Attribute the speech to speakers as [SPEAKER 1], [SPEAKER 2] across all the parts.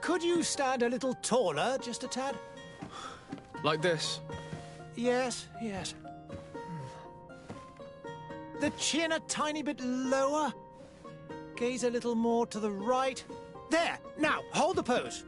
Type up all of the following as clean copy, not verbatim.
[SPEAKER 1] Could you stand a little taller, just a tad?
[SPEAKER 2] Like this?
[SPEAKER 1] Yes, yes. The chin a tiny bit lower. Gaze a little more to the right. There! Now, hold the pose.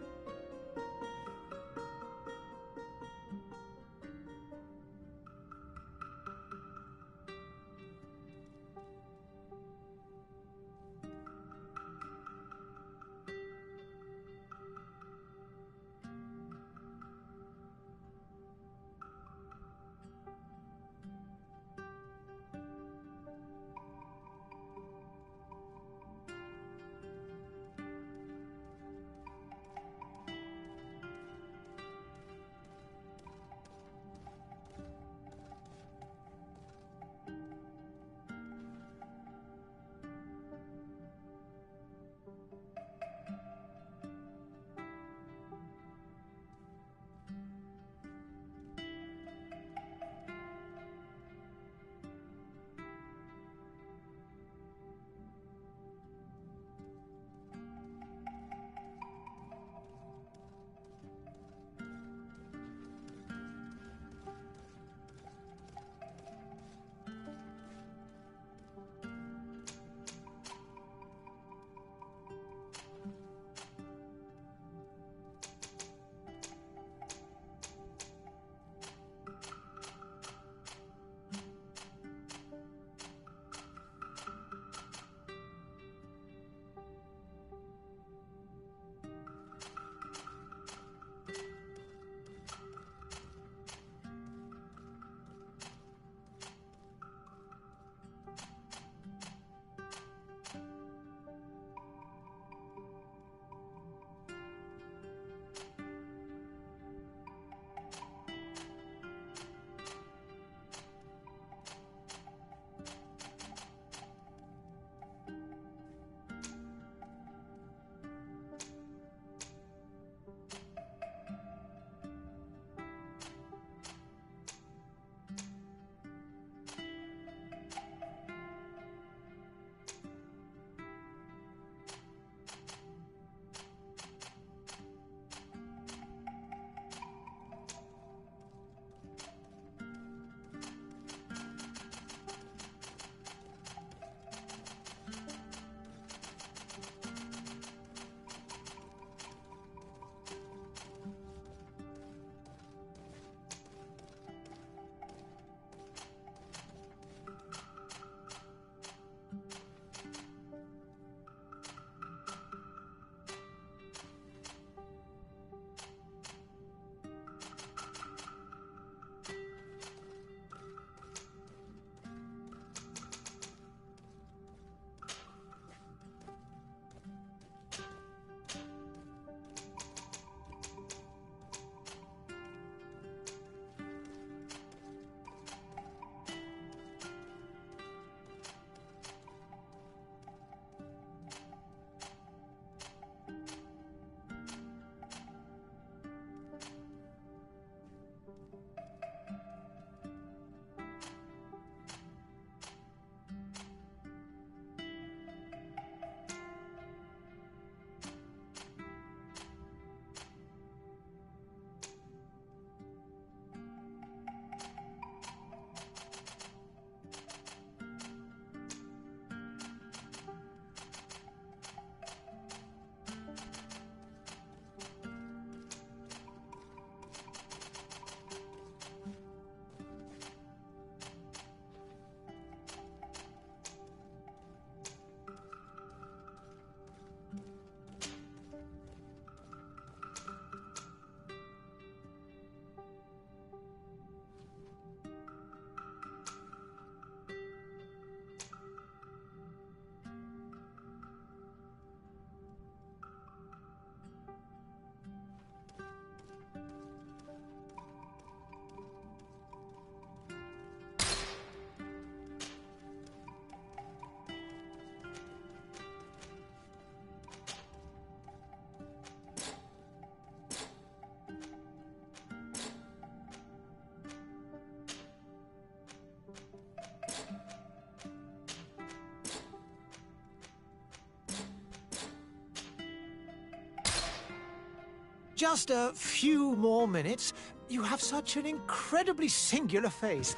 [SPEAKER 1] Just a few more minutes. You have such an incredibly singular face.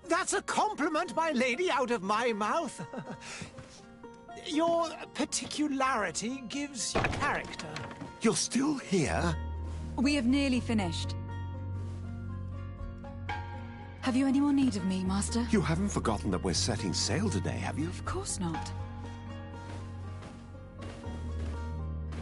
[SPEAKER 1] That's a compliment, my lady, out of my mouth. Your particularity gives you character.
[SPEAKER 3] You're still here?
[SPEAKER 4] We have nearly finished. Have you any more need of me, Master?
[SPEAKER 3] You haven't forgotten that we're setting sail today, have you?
[SPEAKER 4] Of course not.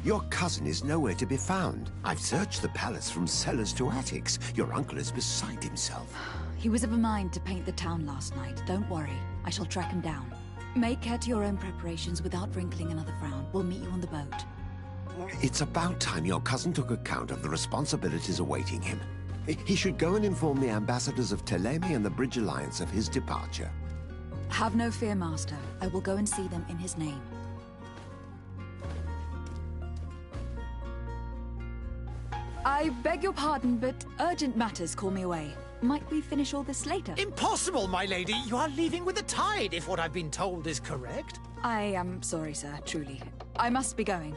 [SPEAKER 3] Your cousin is nowhere to be found. I've searched the palace from cellars to attics. Your uncle is beside himself.
[SPEAKER 4] He was of a mind to paint the town last night. Don't worry. I shall track him down. Make care to your own preparations without wrinkling another frown. We'll meet you on the boat.
[SPEAKER 3] It's about time your cousin took account of the responsibilities awaiting him. He should go and inform the ambassadors of Telemi and the Bridge Alliance of his departure.
[SPEAKER 4] Have no fear, Master. I will go and see them in his name. I beg your pardon, but urgent matters call me away. Might we finish all this later?
[SPEAKER 1] Impossible, my lady. You are leaving with the tide, if what I've been told is correct.
[SPEAKER 4] I am sorry, sir, truly. I must be going.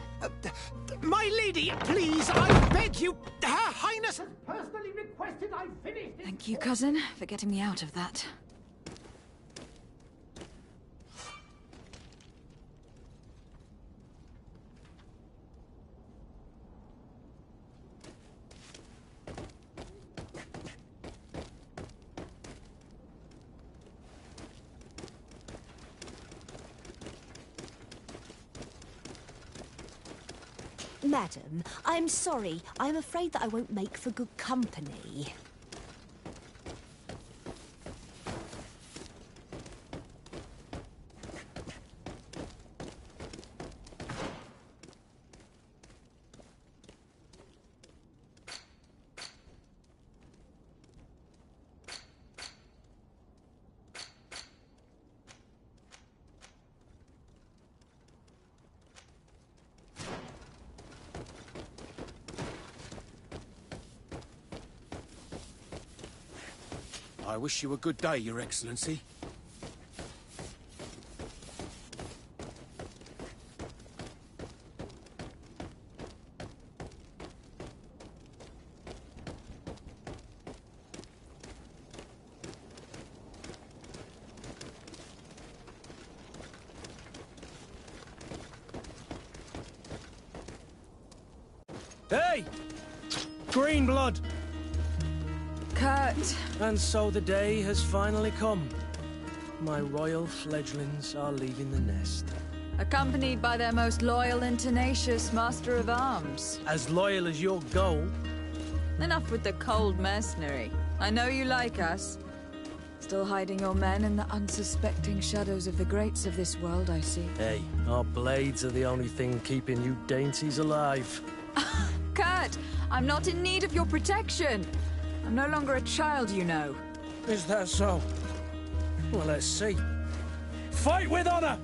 [SPEAKER 1] My lady, please, I beg you. Her Highness has personally requested I finish this.
[SPEAKER 4] Thank you, cousin, for getting me out of that.
[SPEAKER 5] Madam, I'm sorry. I'm afraid that I won't make for good company.
[SPEAKER 6] I wish you a good day, Your Excellency.
[SPEAKER 7] Hey! Green blood!
[SPEAKER 4] Kurt!
[SPEAKER 7] And so the day has finally come. My royal fledglings are leaving the nest.
[SPEAKER 4] Accompanied by their most loyal and tenacious Master of Arms.
[SPEAKER 7] As loyal as your gold.
[SPEAKER 4] Enough with the cold mercenary. I know you like us. Still hiding your men in the unsuspecting shadows of the greats of this world, I see.
[SPEAKER 7] Hey, our blades are the only thing keeping you dainties alive.
[SPEAKER 4] Kurt! I'm not in need of your protection! I'm no longer a child, you know.
[SPEAKER 7] Is that so? Well, let's see. Fight with honor!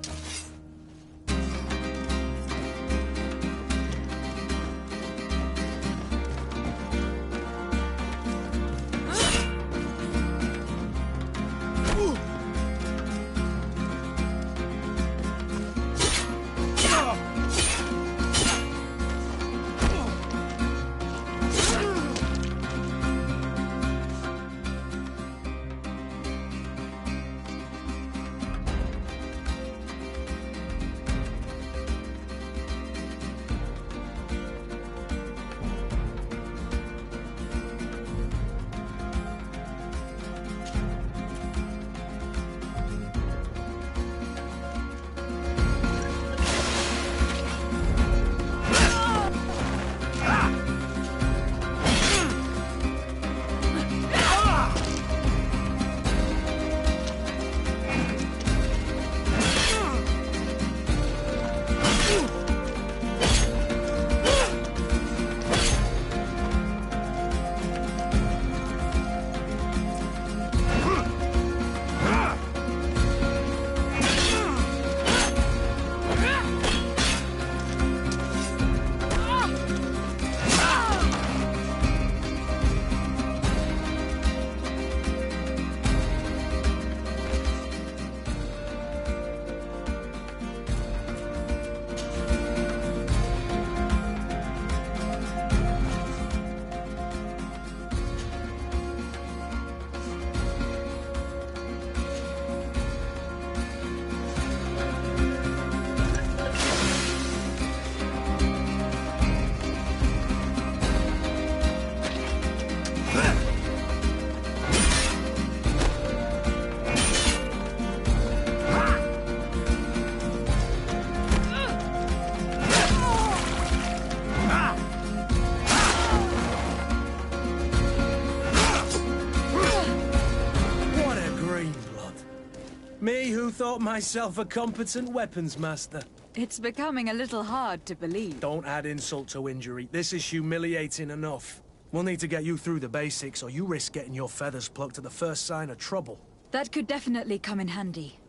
[SPEAKER 7] thought myself a competent weapons master.
[SPEAKER 4] It's becoming a little hard to believe.
[SPEAKER 7] Don't add insult to injury. This is humiliating enough. We'll need to get you through the basics, or you risk getting your feathers plucked at the first sign of trouble.
[SPEAKER 4] That could definitely come in handy.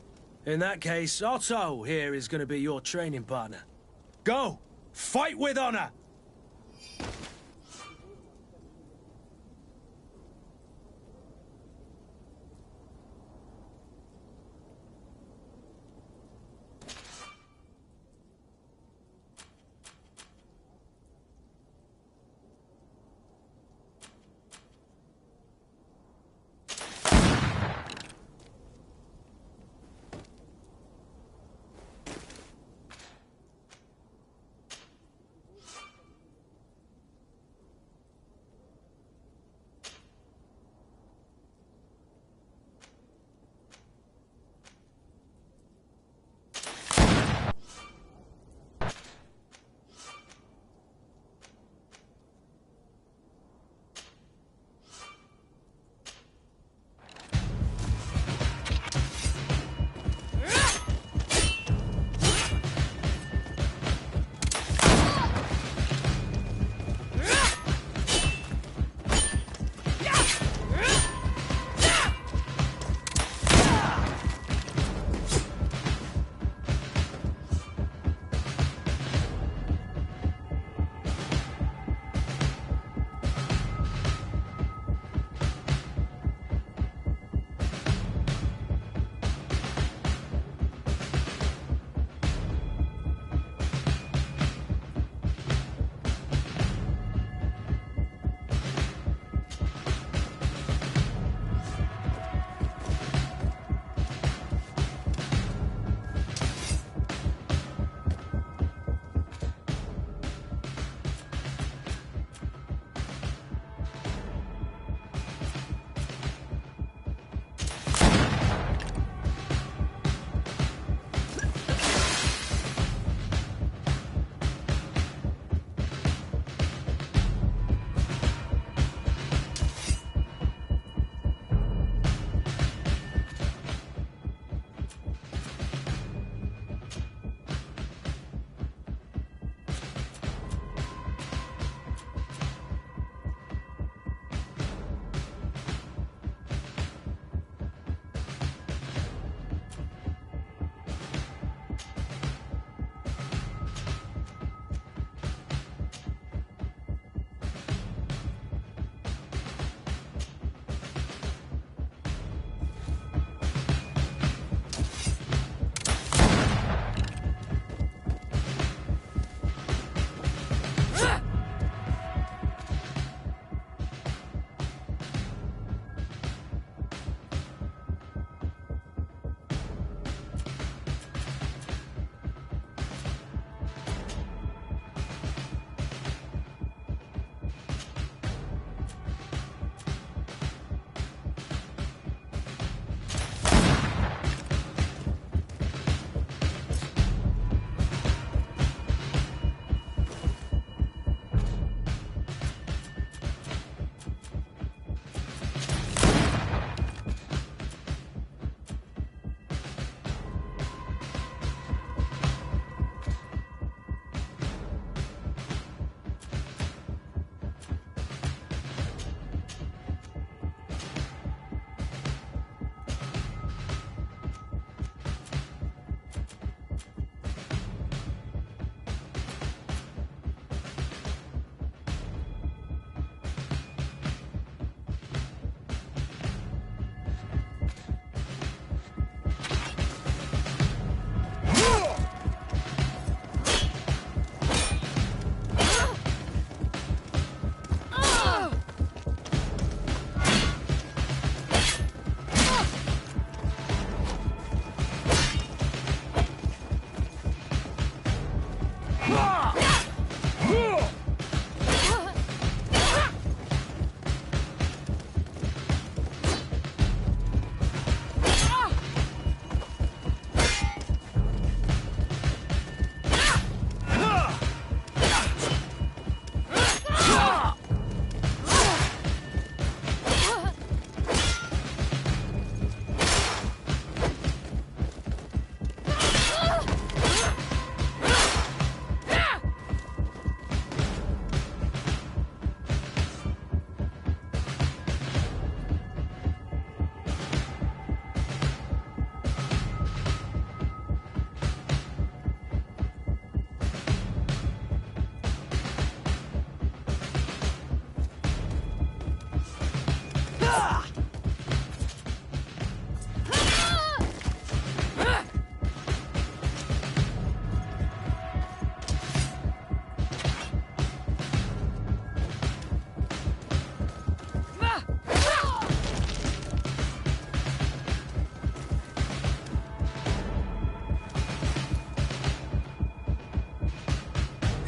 [SPEAKER 7] In that case, Otto here is going to be your training partner. Go! Fight with honor!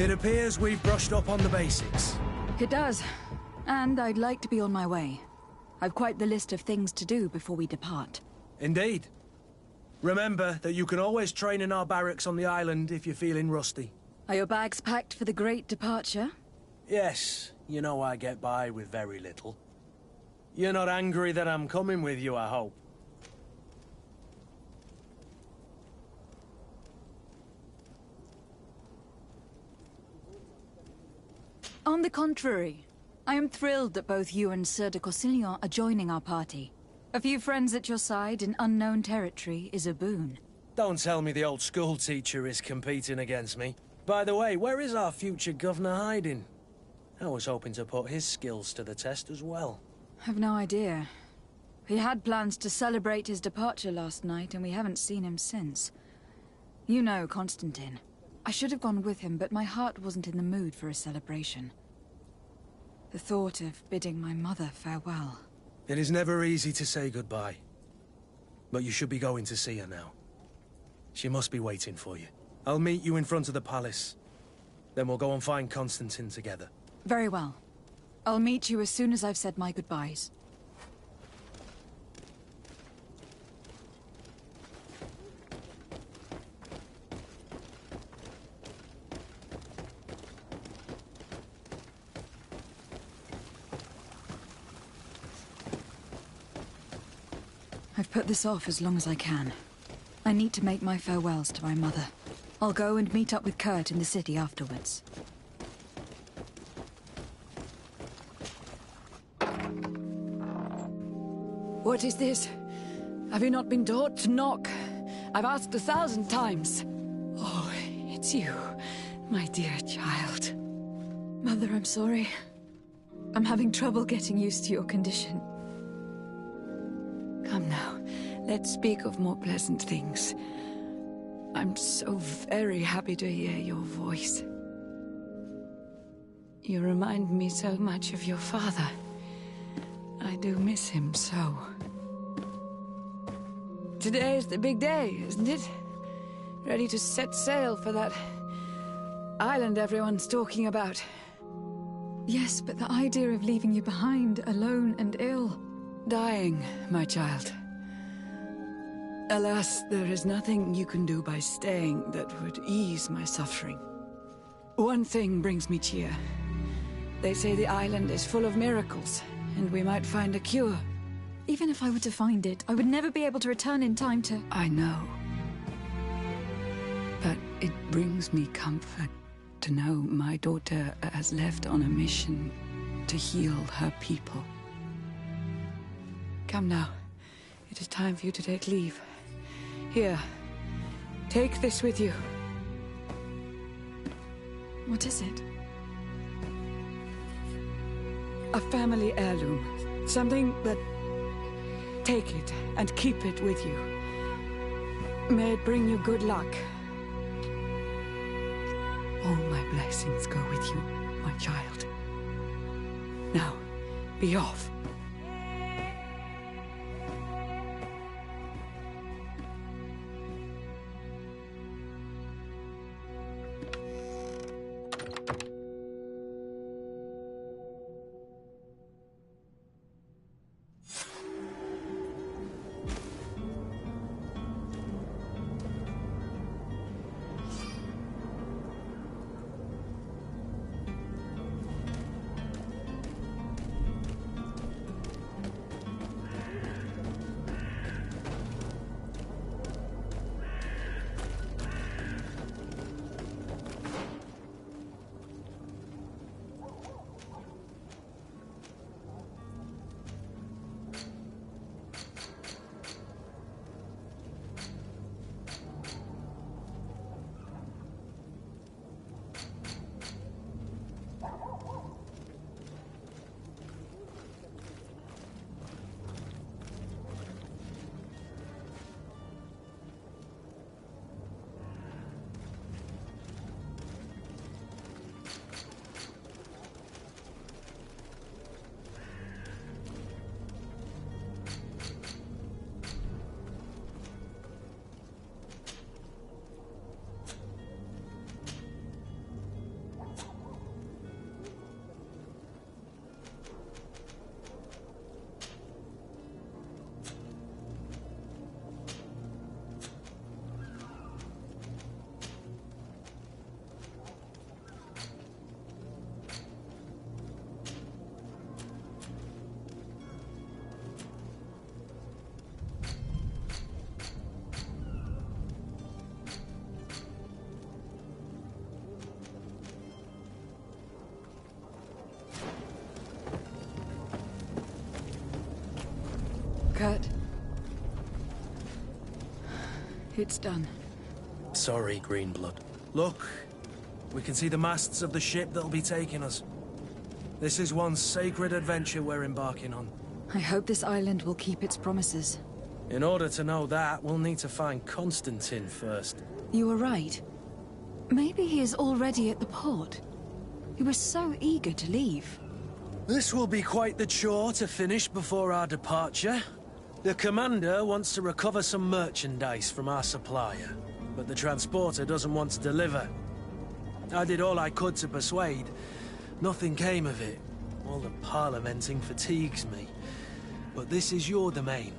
[SPEAKER 7] It appears we've brushed up on the basics.
[SPEAKER 4] It does. And I'd like to be on my way. I've quite the list of things to do before we depart.
[SPEAKER 7] Indeed. Remember that you can always train in our barracks on the island if you're feeling rusty.
[SPEAKER 4] Are your bags packed for the great departure?
[SPEAKER 7] Yes, you know I get by with very little. You're not angry that I'm coming with you, I hope.
[SPEAKER 4] On the contrary, I am thrilled that both you and Sir de Corsillon are joining our party. A few friends at your side in unknown territory is a boon.
[SPEAKER 7] Don't tell me the old school teacher is competing against me. By the way, where is our future governor hiding? I was hoping to put his skills to the test as well.
[SPEAKER 4] I've no idea. He had plans to celebrate his departure last night, and we haven't seen him since. You know Constantine. I should have gone with him, but my heart wasn't in the mood for a celebration. The thought of bidding my mother farewell.
[SPEAKER 7] It is never easy to say goodbye. But you should be going to see her now. She must be waiting for you. I'll meet you in front of the palace. Then we'll go and find Constantine together.
[SPEAKER 4] Very well. I'll meet you as soon as I've said my goodbyes. I've put this off as long as I can. I need to make my farewells to my mother. I'll go and meet up with Kurt in the city afterwards.
[SPEAKER 8] What is this? Have you not been taught to knock? I've asked 1,000 times. Oh, it's you, my dear child.
[SPEAKER 4] Mother, I'm sorry. I'm having trouble getting used to your condition.
[SPEAKER 8] Come now, let's speak of more pleasant things. I'm so very happy to hear your voice. You remind me so much of your father. I do miss him so. Today is the big day, isn't it? Ready to set sail for that island everyone's talking about.
[SPEAKER 4] Yes, but the idea of leaving you behind, alone and ill...
[SPEAKER 8] Dying, my child. Alas, there is nothing you can do by staying that would ease my suffering. One thing brings me cheer. They say the island is full of miracles, and we might find a cure.
[SPEAKER 4] Even if I were to find it, I would never be able to return in time to...
[SPEAKER 8] I know. But it brings me comfort to know my daughter has left on a mission to heal her people. Come now. It is time for you to take leave. Here. Take this with you.
[SPEAKER 4] What is it?
[SPEAKER 8] A family heirloom. Something that... Take it and keep it with you. May it bring you good luck. All my blessings go with you, my child. Now, be off.
[SPEAKER 4] Kurt. It's done.
[SPEAKER 7] Sorry, Greenblood. Look, we can see the masts of the ship that'll be taking us. This is one sacred adventure we're embarking on.
[SPEAKER 4] I hope this island will keep its promises.
[SPEAKER 7] In order to know that, we'll need to find Constantine first.
[SPEAKER 4] You were right. Maybe he is already at the port. He was so eager to leave.
[SPEAKER 7] This will be quite the chore to finish before our departure. The commander wants to recover some merchandise from our supplier, but the transporter doesn't want to deliver. I did all I could to persuade. Nothing came of it. All the parliamenting fatigues me. But this is your domain.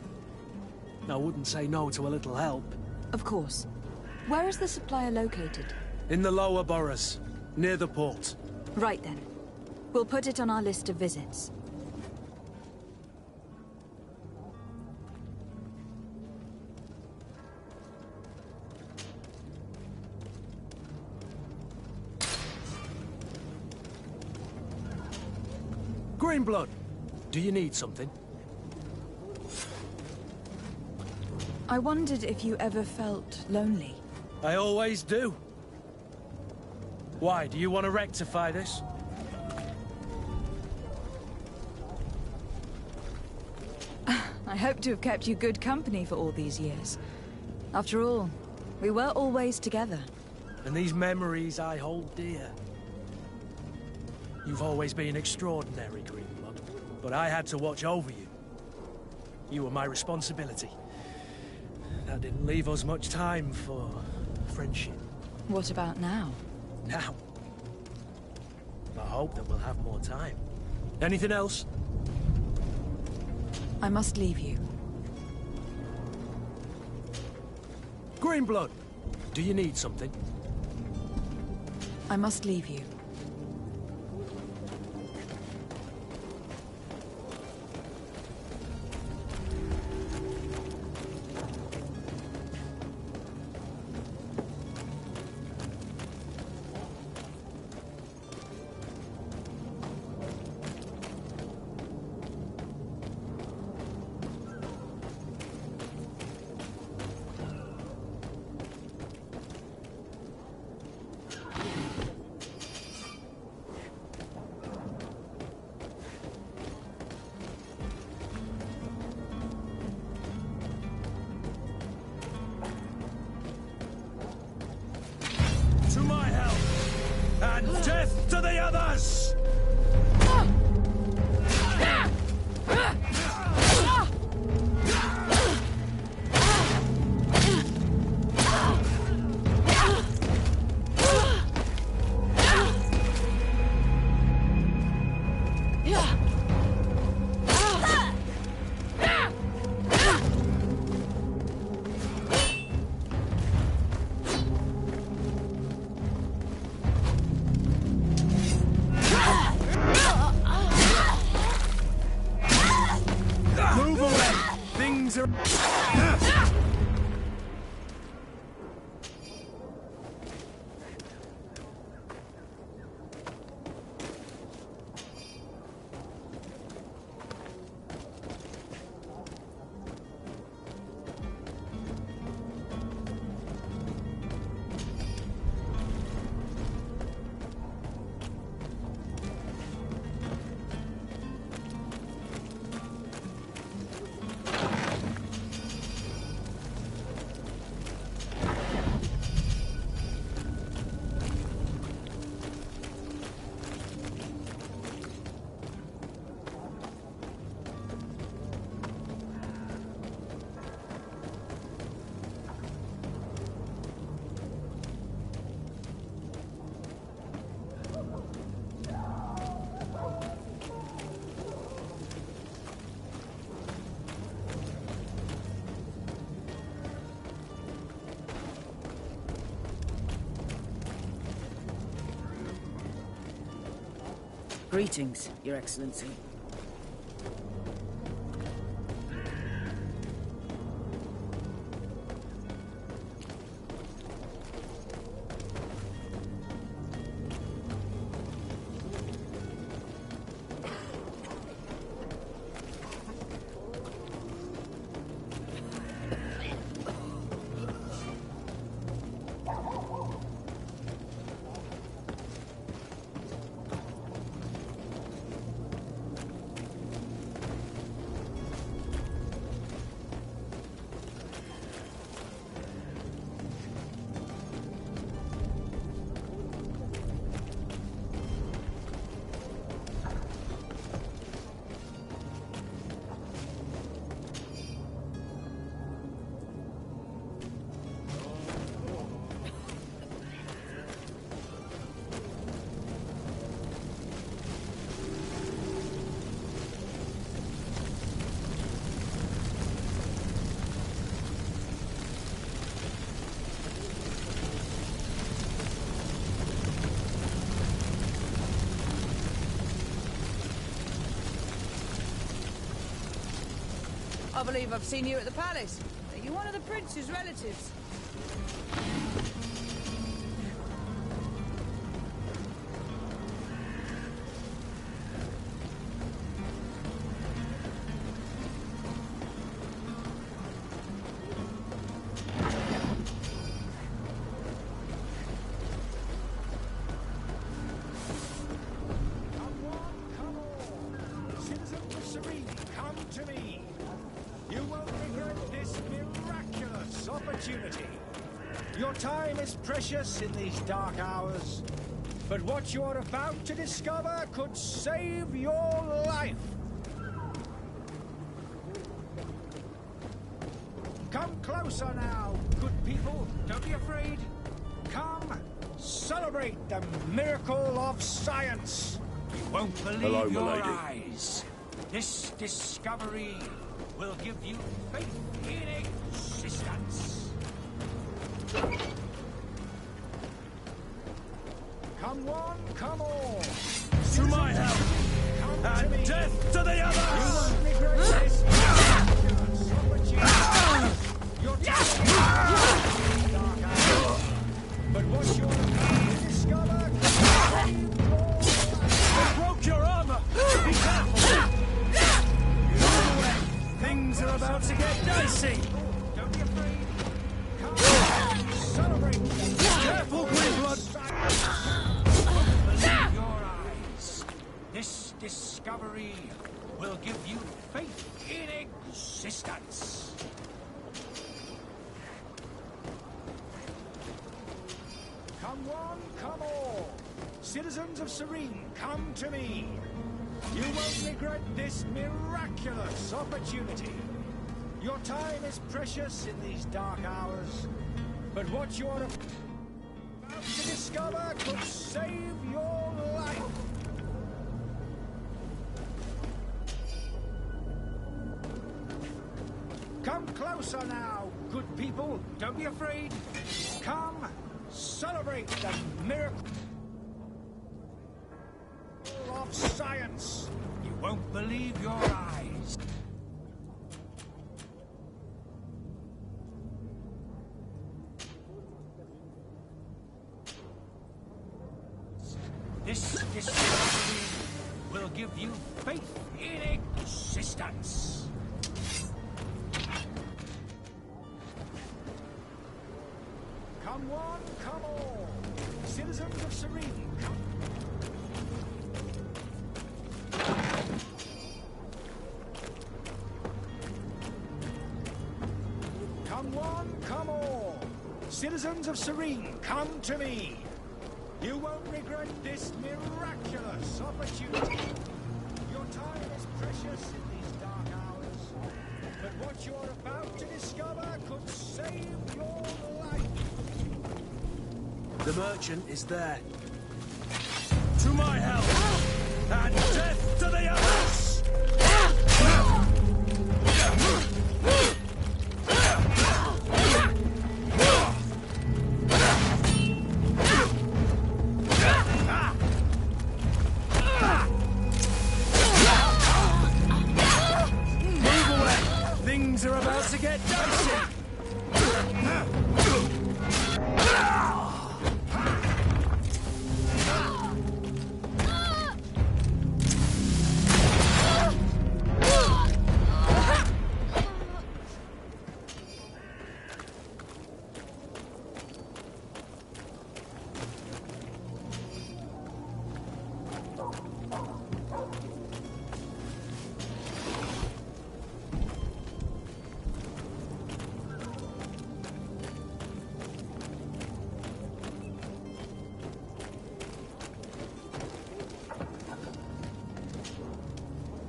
[SPEAKER 7] I wouldn't say no to a little help.
[SPEAKER 4] Of course. Where is the supplier located?
[SPEAKER 7] In the lower boroughs, near the port.
[SPEAKER 4] Right then. We'll put it on our list of visits.
[SPEAKER 7] Greenblood, do you need something?
[SPEAKER 4] I wondered if you ever felt lonely.
[SPEAKER 7] I always do. Why, do you want to rectify this?
[SPEAKER 4] I hope to have kept you good company for all these years. After all, we were always together.
[SPEAKER 7] And these memories I hold dear. You've always been extraordinary, Greenblood, but I had to watch over you. You were my responsibility. That didn't leave us much time for friendship.
[SPEAKER 4] What about now?
[SPEAKER 7] Now, I hope that we'll have more time. Anything else?
[SPEAKER 4] I must leave you.
[SPEAKER 7] Greenblood, do you need something?
[SPEAKER 4] I must leave you.
[SPEAKER 7] To my help! And death to the others! Move away! Things are...
[SPEAKER 9] Greetings, Your Excellency. I believe I've seen you at the palace. Are you one of the prince's relatives?
[SPEAKER 6] Your time is precious in these dark hours, but what you're about to discover could save your life. Come closer now, good people. Don't be afraid. Come, celebrate the miracle of science. You won't believe your eyes. This discovery will give you faith in existence. Come one, come all.
[SPEAKER 7] To my help, and death to the others!
[SPEAKER 6] You won't regret this miraculous opportunity. Your but what you're about to discover
[SPEAKER 7] They broke your armor! Be careful! Things are about to get dicey!
[SPEAKER 6] Don't be afraid. Come, celebrate.
[SPEAKER 7] Careful, Greenblood!
[SPEAKER 6] Believe your eyes. This discovery will give you faith in existence. Come one, come all. Citizens of Serene, come to me. You won't regret this miraculous opportunity. Your time is precious in these dark hours, but what you're about to discover could save your life. Come closer now, good people. Don't be afraid. Come, celebrate the miracle of science. You won't believe your eyes. This discovery will give you faith in existence. Come one, come all. Citizens of Serene, come. Come one, come all. Citizens of Serene, come to me. You won't regret this miraculous opportunity. Your time is precious in these dark hours, but what you're about to discover could save your life.
[SPEAKER 7] The merchant is there. To my help, and death to the others! Things are about to get dicey!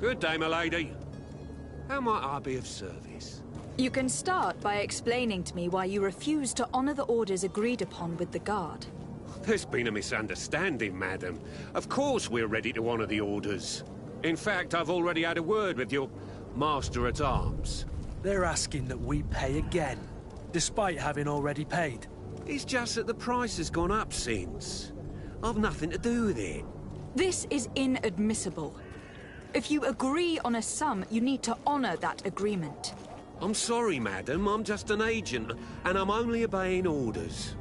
[SPEAKER 3] Good day, my lady. How might I be of service?
[SPEAKER 4] You can start by explaining to me why you refuse to honor the orders agreed upon with the guard.
[SPEAKER 3] There's been a misunderstanding, madam. Of course we're ready to honor the orders. In fact, I've already had a word with your master-at-arms.
[SPEAKER 7] They're asking that we pay again, despite having already paid.
[SPEAKER 3] It's just that the price has gone up since. I've nothing to do with it.
[SPEAKER 4] This is inadmissible. If you agree on a sum, you need to honor that agreement.
[SPEAKER 3] I'm sorry, madam. I'm just an agent, and I'm only obeying orders.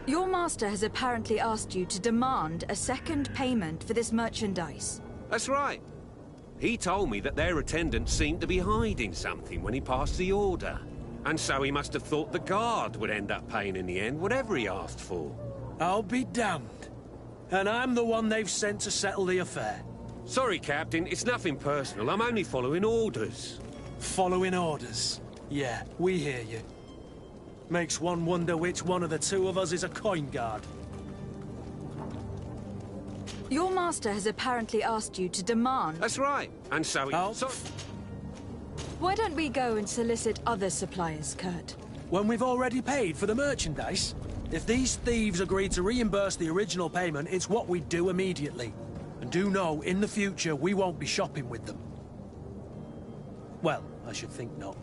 [SPEAKER 4] Your master has apparently asked you to demand a second payment for this merchandise.
[SPEAKER 3] That's right. He told me that their attendants seemed to be hiding something when he passed the order. And so he must have thought the guard would end up paying in the end, whatever he asked for.
[SPEAKER 7] I'll be damned. And I'm the one they've sent to settle the affair.
[SPEAKER 3] Sorry, Captain, it's nothing personal. I'm only following orders.
[SPEAKER 7] Following orders? Yeah, we hear you. Makes one wonder which one of the two of us is a coin guard.
[SPEAKER 4] Your master has apparently asked you to demand...
[SPEAKER 3] That's right. And so he...
[SPEAKER 4] Why don't we go and solicit other suppliers, Kurt?
[SPEAKER 7] When we've already paid for the merchandise? If these thieves agree to reimburse the original payment, it's what we do immediately. And do know, in the future, we won't be shopping with them. Well, I should think not.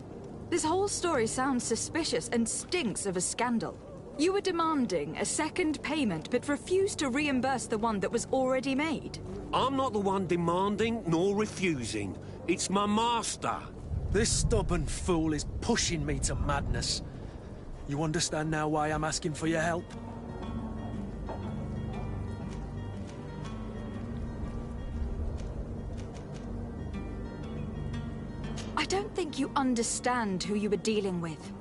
[SPEAKER 4] This whole story sounds suspicious and stinks of a scandal. You were demanding a second payment, but refused to reimburse the one that was already made.
[SPEAKER 3] I'm not the one demanding nor refusing. It's my master.
[SPEAKER 7] This stubborn fool is pushing me to madness. You understand now why I'm asking for your help?
[SPEAKER 4] I don't think you understand who you were dealing with.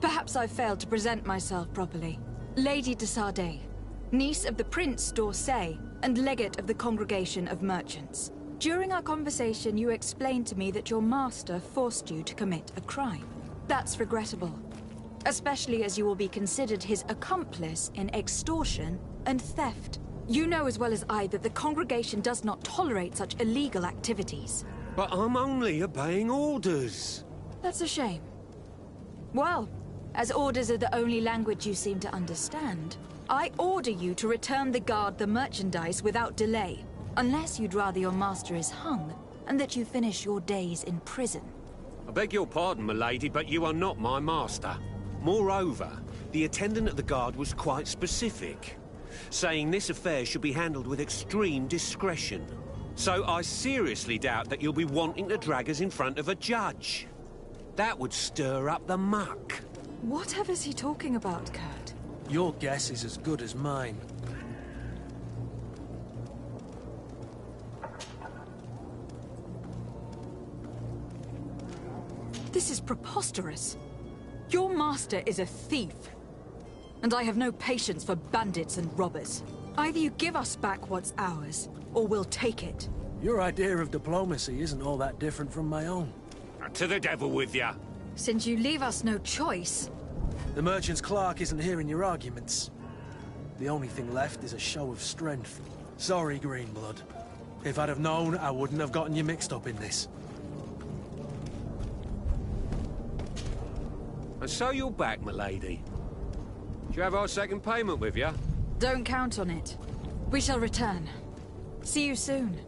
[SPEAKER 4] Perhaps I failed to present myself properly. Lady de Sardet, niece of the Prince d'Orsay and legate of the Congregation of Merchants. During our conversation, you explained to me that your master forced you to commit a crime. That's regrettable, especially as you will be considered his accomplice in extortion and theft. You know as well as I that the congregation does not tolerate such illegal activities.
[SPEAKER 3] But I'm only obeying orders.
[SPEAKER 4] That's a shame. Well, as orders are the only language you seem to understand, I order you to return the guard the merchandise without delay, unless you'd rather your master is hung, and that you finish your days in prison.
[SPEAKER 3] I beg your pardon, milady, but you are not my master. Moreover, the attendant at the guard was quite specific, saying this affair should be handled with extreme discretion. So I seriously doubt that you'll be wanting to drag us in front of a judge. That would stir up the muck.
[SPEAKER 4] Whatever is he talking about, Kurt?
[SPEAKER 7] Your guess is as good as mine.
[SPEAKER 4] This is preposterous. Your master is a thief. And I have no patience for bandits and robbers. Either you give us back what's ours, or we'll take it.
[SPEAKER 7] Your idea of diplomacy isn't all that different from my own.
[SPEAKER 3] To the devil with ya.
[SPEAKER 4] Since you leave us no choice...
[SPEAKER 7] The merchant's clerk isn't hearing your arguments. The only thing left is a show of strength. Sorry, Greenblood. If I'd have known, I wouldn't have gotten you mixed up in this.
[SPEAKER 3] And so you're back, milady. Do you have our second payment with you?
[SPEAKER 4] Don't count on it. We shall return. See you soon.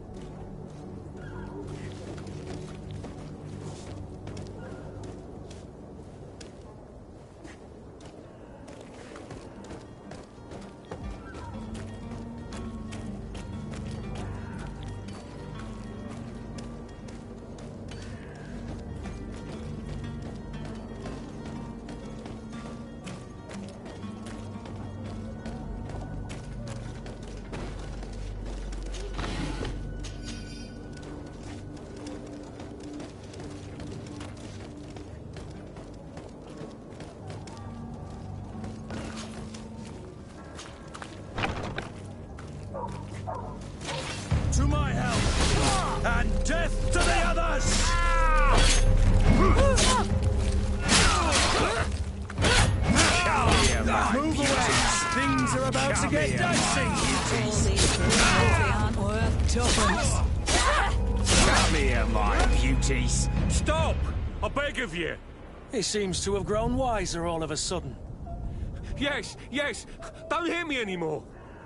[SPEAKER 6] To my help! And death to the others! Move away! Things are about to get dicey!
[SPEAKER 9] Aren't worth tuppence.
[SPEAKER 6] Come here, my beauties!
[SPEAKER 3] Stop! I beg of you!
[SPEAKER 7] He seems to have grown wiser all of a sudden.
[SPEAKER 3] Yes, yes! Don't hit me anymore!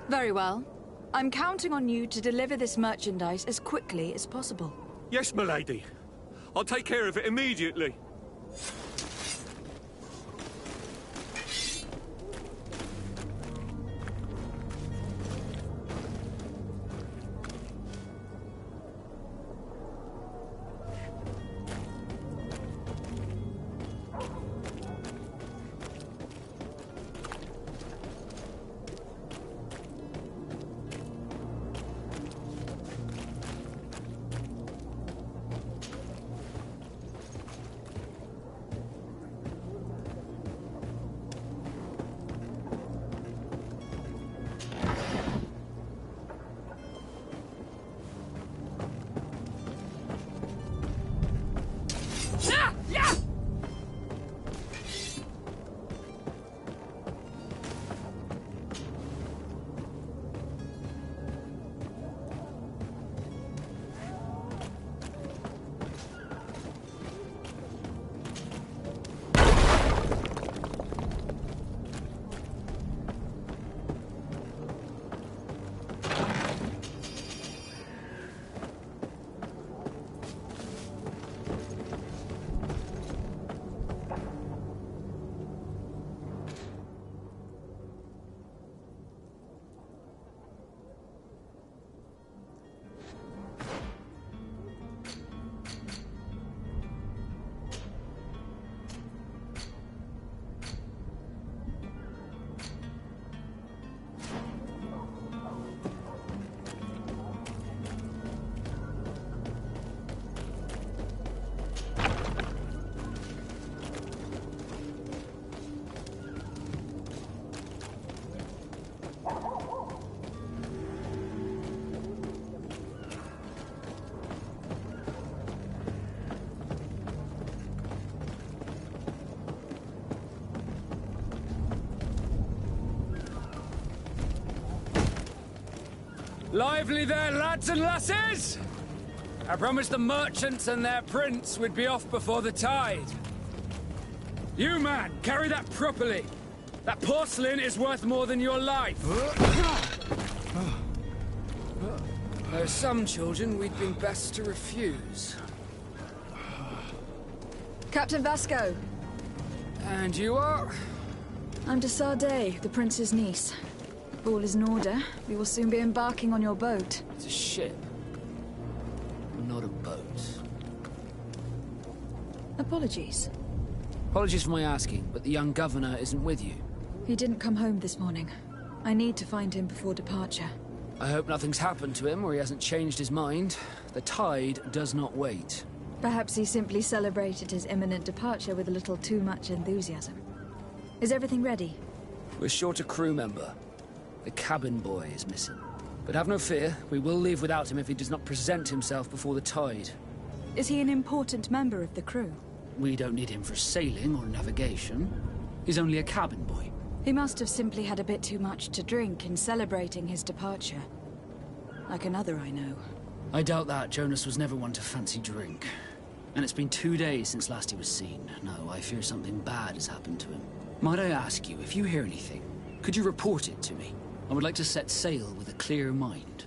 [SPEAKER 4] Very well. I'm counting on you to deliver this merchandise as quickly as possible.
[SPEAKER 3] Yes, milady. I'll take care of it immediately.
[SPEAKER 10] Lively there, lads and lasses! I promised the merchants and their prince we'd be off before the tide. You, man, carry that properly. That porcelain is worth more than your life. There are some children we'd been best to refuse.
[SPEAKER 4] Captain Vasco.
[SPEAKER 10] And you are?
[SPEAKER 4] I'm de Sardet, the prince's niece. If all is in order, we will soon be embarking on your boat.
[SPEAKER 10] It's a ship. Not a boat.
[SPEAKER 4] Apologies.
[SPEAKER 10] Apologies for my asking, but the young governor isn't with you.
[SPEAKER 4] He didn't come home this morning. I need to find him before departure.
[SPEAKER 10] I hope nothing's happened to him or he hasn't changed his mind. The tide does not wait.
[SPEAKER 4] Perhaps he simply celebrated his imminent departure with a little too much enthusiasm. Is everything ready?
[SPEAKER 10] We're short a crew member. The cabin boy is missing. But have no fear, we will leave without him if he does not present himself before the tide.
[SPEAKER 4] Is he an important member of the crew?
[SPEAKER 10] We don't need him for sailing or navigation. He's only a cabin boy.
[SPEAKER 4] He must have simply had a bit too much to drink in celebrating his departure. Like another I know.
[SPEAKER 10] I doubt that. Jonas was never one to fancy drink. And it's been 2 days since last he was seen. No, I fear something bad has happened to him. Might I ask you, if you hear anything, could you report it to me? I would like to set sail with a clear mind.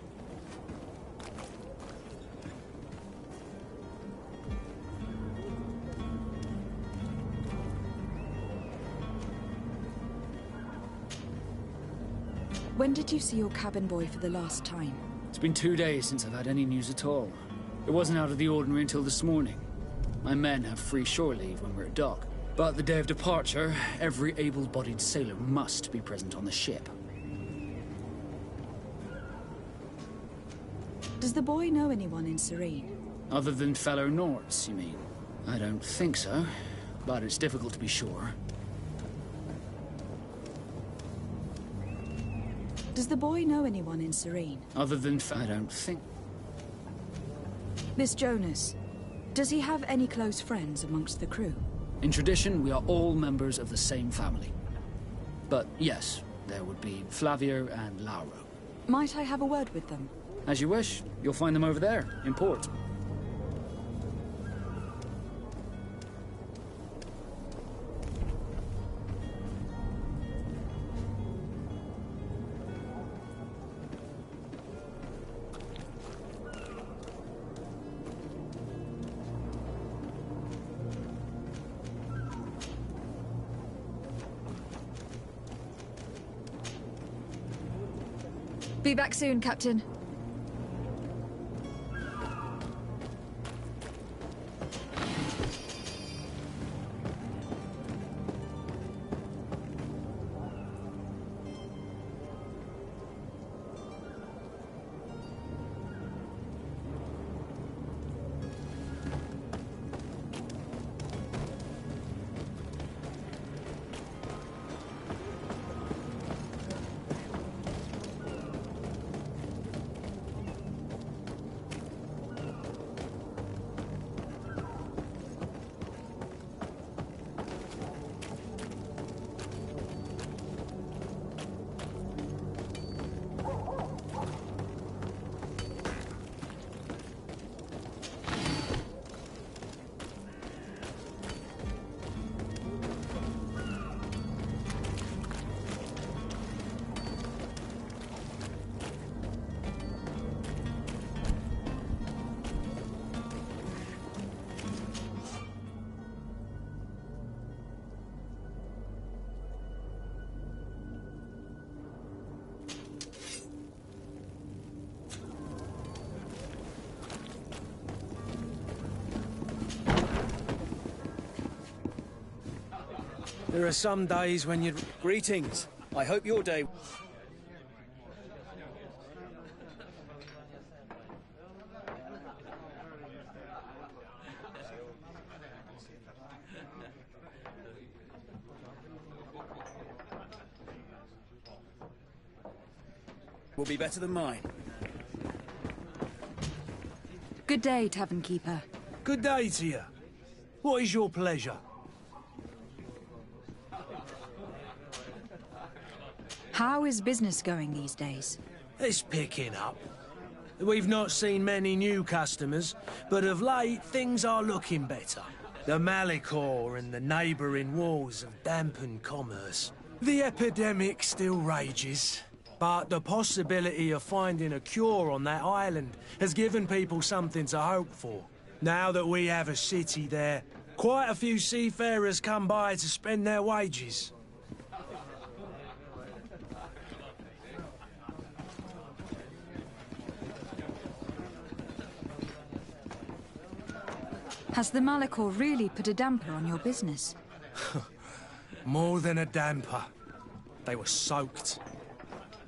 [SPEAKER 4] When did you see your cabin boy for the last time?
[SPEAKER 10] It's been 2 days since I've had any news at all. It wasn't out of the ordinary until this morning. My men have free shore leave when we're at dock. But the day of departure, every able-bodied sailor must be present on the ship.
[SPEAKER 4] Does the boy know anyone in Serene?
[SPEAKER 10] Other than fellow Nords, you mean? I don't think so, but it's difficult to be sure.
[SPEAKER 4] Does the boy know anyone in Serene?
[SPEAKER 10] Other than I don't think...
[SPEAKER 4] This Jonas, does he have any close friends amongst the crew?
[SPEAKER 10] In tradition, we are all members of the same family. But yes, there would be Flavio and Lauro.
[SPEAKER 4] Might I have a word with them?
[SPEAKER 10] As you wish. You'll find them over there, in port.
[SPEAKER 4] Be back soon, Captain.
[SPEAKER 7] There are some days when you...
[SPEAKER 11] Greetings. I hope your day... will be better than mine.
[SPEAKER 4] Good day, Tavern Keeper.
[SPEAKER 1] Good day to you. What is your pleasure?
[SPEAKER 4] How is business going these days?
[SPEAKER 7] It's picking up. We've not seen many new customers, but of late things are looking better. The Malicor and the neighbouring wars have dampened commerce. The epidemic still rages, but the possibility of finding a cure on that island has given people something to hope for. Now that we have a city there, quite a few seafarers come by to spend their wages.
[SPEAKER 4] Has the Malicor really put a damper on your business?
[SPEAKER 7] More than a damper. They were soaked.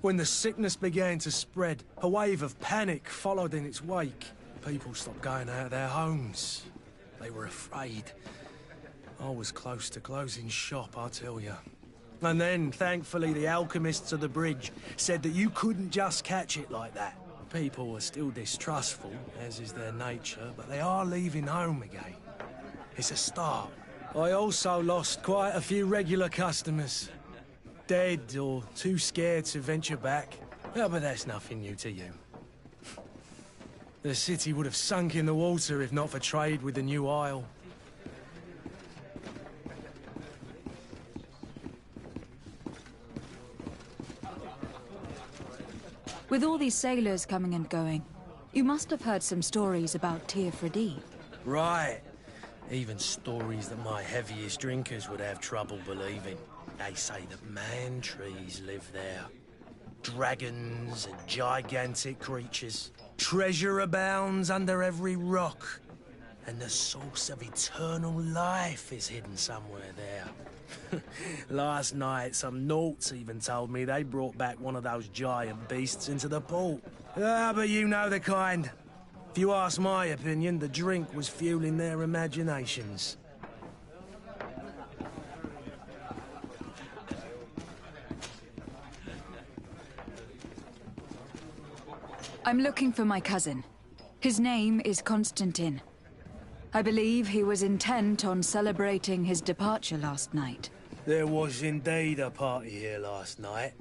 [SPEAKER 7] When the sickness began to spread, a wave of panic followed in its wake. People stopped going out of their homes. They were afraid. I was close to closing shop, I tell you. And then, thankfully, the alchemists of the bridge said that you couldn't just catch it like that. People are still distrustful, as is their nature, but they are leaving home again. It's a start. I also lost quite a few regular customers. Dead or too scared to venture back. Yeah, but that's nothing new to you. The city would have sunk in the water if not for trade with the new isle.
[SPEAKER 4] With all these sailors coming and going, you must have heard some stories about Ps5.
[SPEAKER 7] Right. Even stories that my heaviest drinkers would have trouble believing. They say that man-trees live there. Dragons and gigantic creatures. Treasure abounds under every rock. And the source of eternal life is hidden somewhere there. Last night, some Nauts even told me they brought back one of those giant beasts into the port. Ah, but you know the kind. If you ask my opinion, the drink was fueling their imaginations.
[SPEAKER 4] I'm looking for my cousin. His name is Constantine. I believe he was intent on celebrating his departure last night.
[SPEAKER 7] There was indeed a party here last night,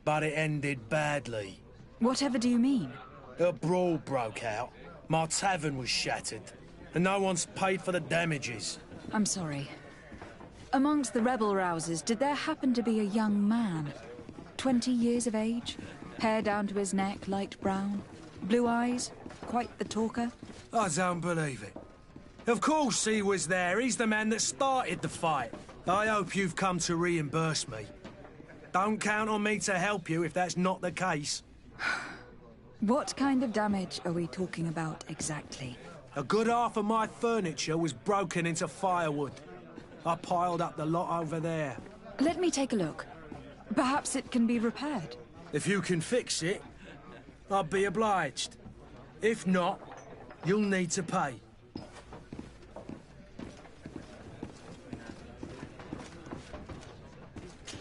[SPEAKER 7] but it ended badly.
[SPEAKER 4] Whatever do you mean?
[SPEAKER 7] A brawl broke out. My tavern was shattered, and no one's paid for the damages.
[SPEAKER 4] I'm sorry. Amongst the rebel rousers, did there happen to be a young man? 20 years of age? Hair down to his neck, light brown? Blue eyes? Quite the talker?
[SPEAKER 7] I don't believe it. Of course he was there. He's the man that started the fight. I hope you've come to reimburse me. Don't count on me to help you if that's not the case.
[SPEAKER 4] What kind of damage are we talking about exactly?
[SPEAKER 7] A good half of my furniture was broken into firewood. I piled up the lot over there.
[SPEAKER 4] Let me take a look. Perhaps it can be repaired.
[SPEAKER 7] If you can fix it, I'll be obliged. If not, you'll need to pay.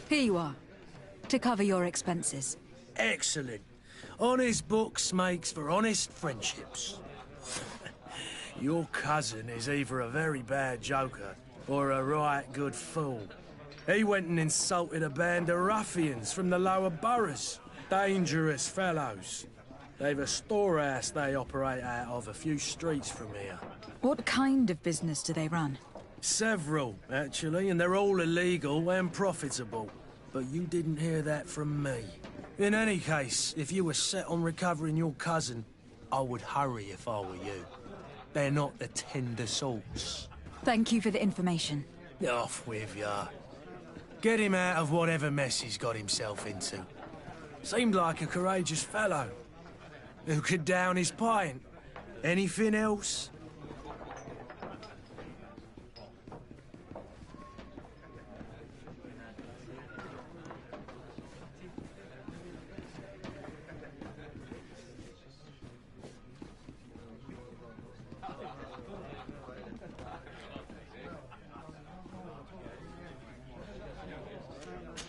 [SPEAKER 4] Here you are, to cover your expenses.
[SPEAKER 7] Excellent. Honest books makes for honest friendships. Your cousin is either a very bad joker or a right good fool. He went and insulted a band of ruffians from the lower boroughs. Dangerous fellows. They've a storehouse they operate out of a few streets from here.
[SPEAKER 4] What kind of business do they run?
[SPEAKER 7] Several, actually, and they're all illegal and profitable. But you didn't hear that from me. In any case, if you were set on recovering your cousin, I would hurry if I were you. They're not the tender sorts.
[SPEAKER 4] Thank you for the information.
[SPEAKER 7] Off with ya. Get him out of whatever mess he's got himself into. Seemed like a courageous fellow. Who could down his pint. Anything else?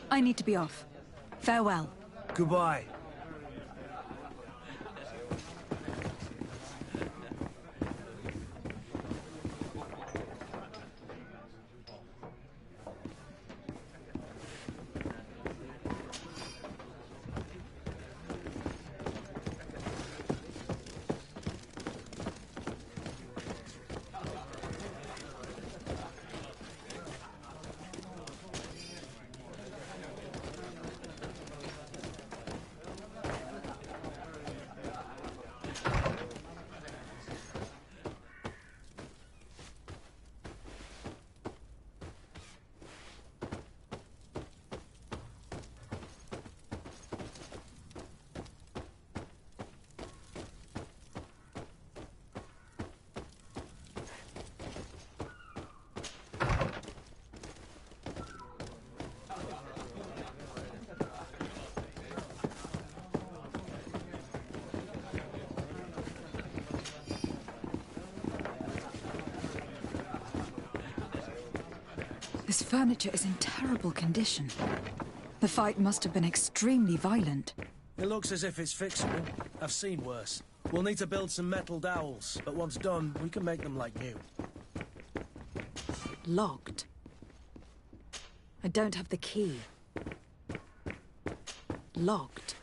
[SPEAKER 4] I need to be off. Farewell.
[SPEAKER 7] Goodbye.
[SPEAKER 4] furniture is in terrible condition. The fight must have been extremely violent.
[SPEAKER 7] It looks as if it's fixable. I've seen worse. We'll need to build some metal dowels, but once done, we can make them like new.
[SPEAKER 4] Locked. I don't have the key. Locked.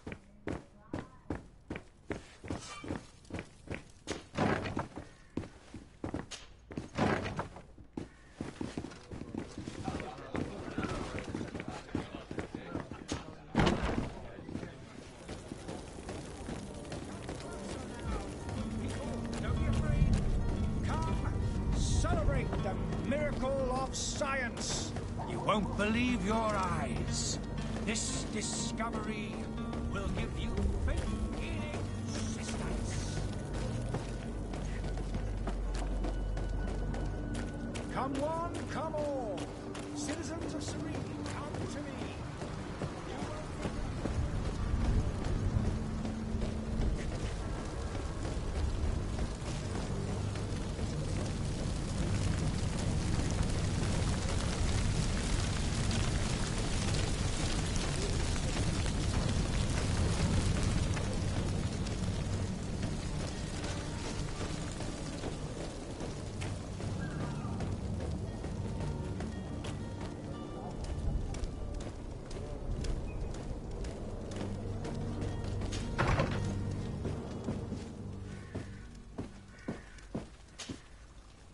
[SPEAKER 6] Science! You won't believe your eyes. This discovery will give you faith in existence. Come one, come all. Citizens of Serene, come to me.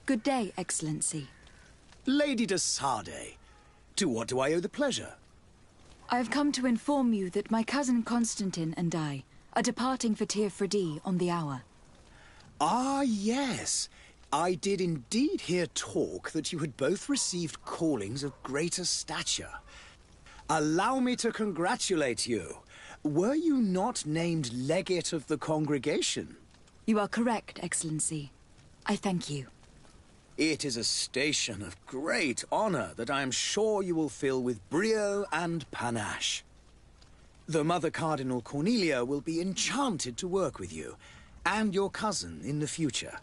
[SPEAKER 4] Good day, Excellency.
[SPEAKER 11] Lady de Sardet, to what do I owe the pleasure?
[SPEAKER 4] I have come to inform you that my cousin Constantine and I are departing for Tir-Freddy on the hour.
[SPEAKER 11] Ah, yes. I did indeed hear talk that you had both received callings of greater stature. Allow me to congratulate you. Were you not named legate of the congregation?
[SPEAKER 4] You are correct, Excellency. I thank you.
[SPEAKER 11] It is a station of great honor that I am sure you will fill with brio and panache. The Mother Cardinal Cornelia will be enchanted to work with you, and your cousin in the future.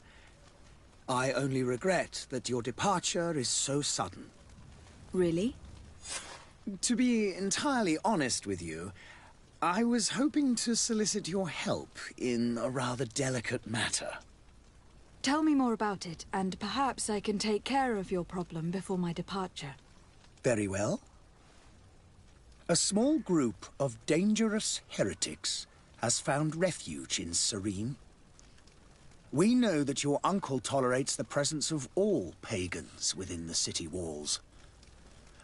[SPEAKER 11] I only regret that your departure is so sudden.
[SPEAKER 4] Really?
[SPEAKER 11] To be entirely honest with you, I was hoping to solicit your help in a rather delicate matter.
[SPEAKER 4] Tell me more about it, and perhaps I can take care of your problem before my departure.
[SPEAKER 11] Very well. A small group of dangerous heretics has found refuge in Serene. We know that your uncle tolerates the presence of all pagans within the city walls.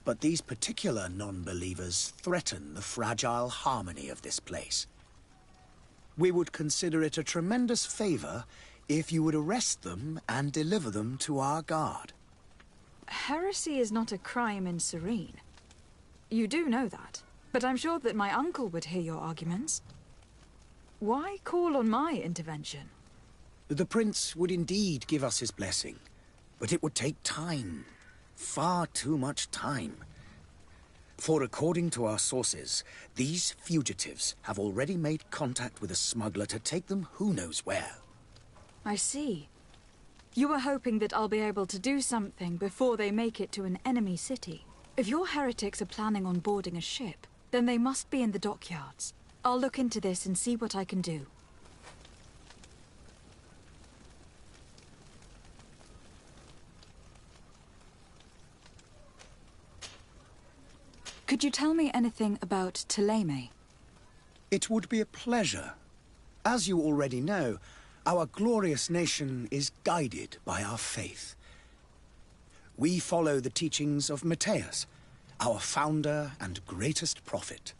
[SPEAKER 11] But these particular non-believers threaten the fragile harmony of this place. We would consider it a tremendous favor if you would arrest them and deliver them to our guard.
[SPEAKER 4] Heresy is not a crime in Serene. You do know that, but I'm sure that my uncle would hear your arguments. Why call on my intervention?
[SPEAKER 11] The prince would indeed give us his blessing, but it would take time. Far too much time. For according to our sources, these fugitives have already made contact with a smuggler to take them who knows where.
[SPEAKER 4] I see. You were hoping that I'll be able to do something before they make it to an enemy city. If your heretics are planning on boarding a ship, then they must be in the dockyards. I'll look into this and see what I can do. Could you tell me anything about Ptolemy?
[SPEAKER 11] It would be a pleasure. As you already know, our glorious nation is guided by our faith. We follow the teachings of Matthias, our founder and greatest prophet,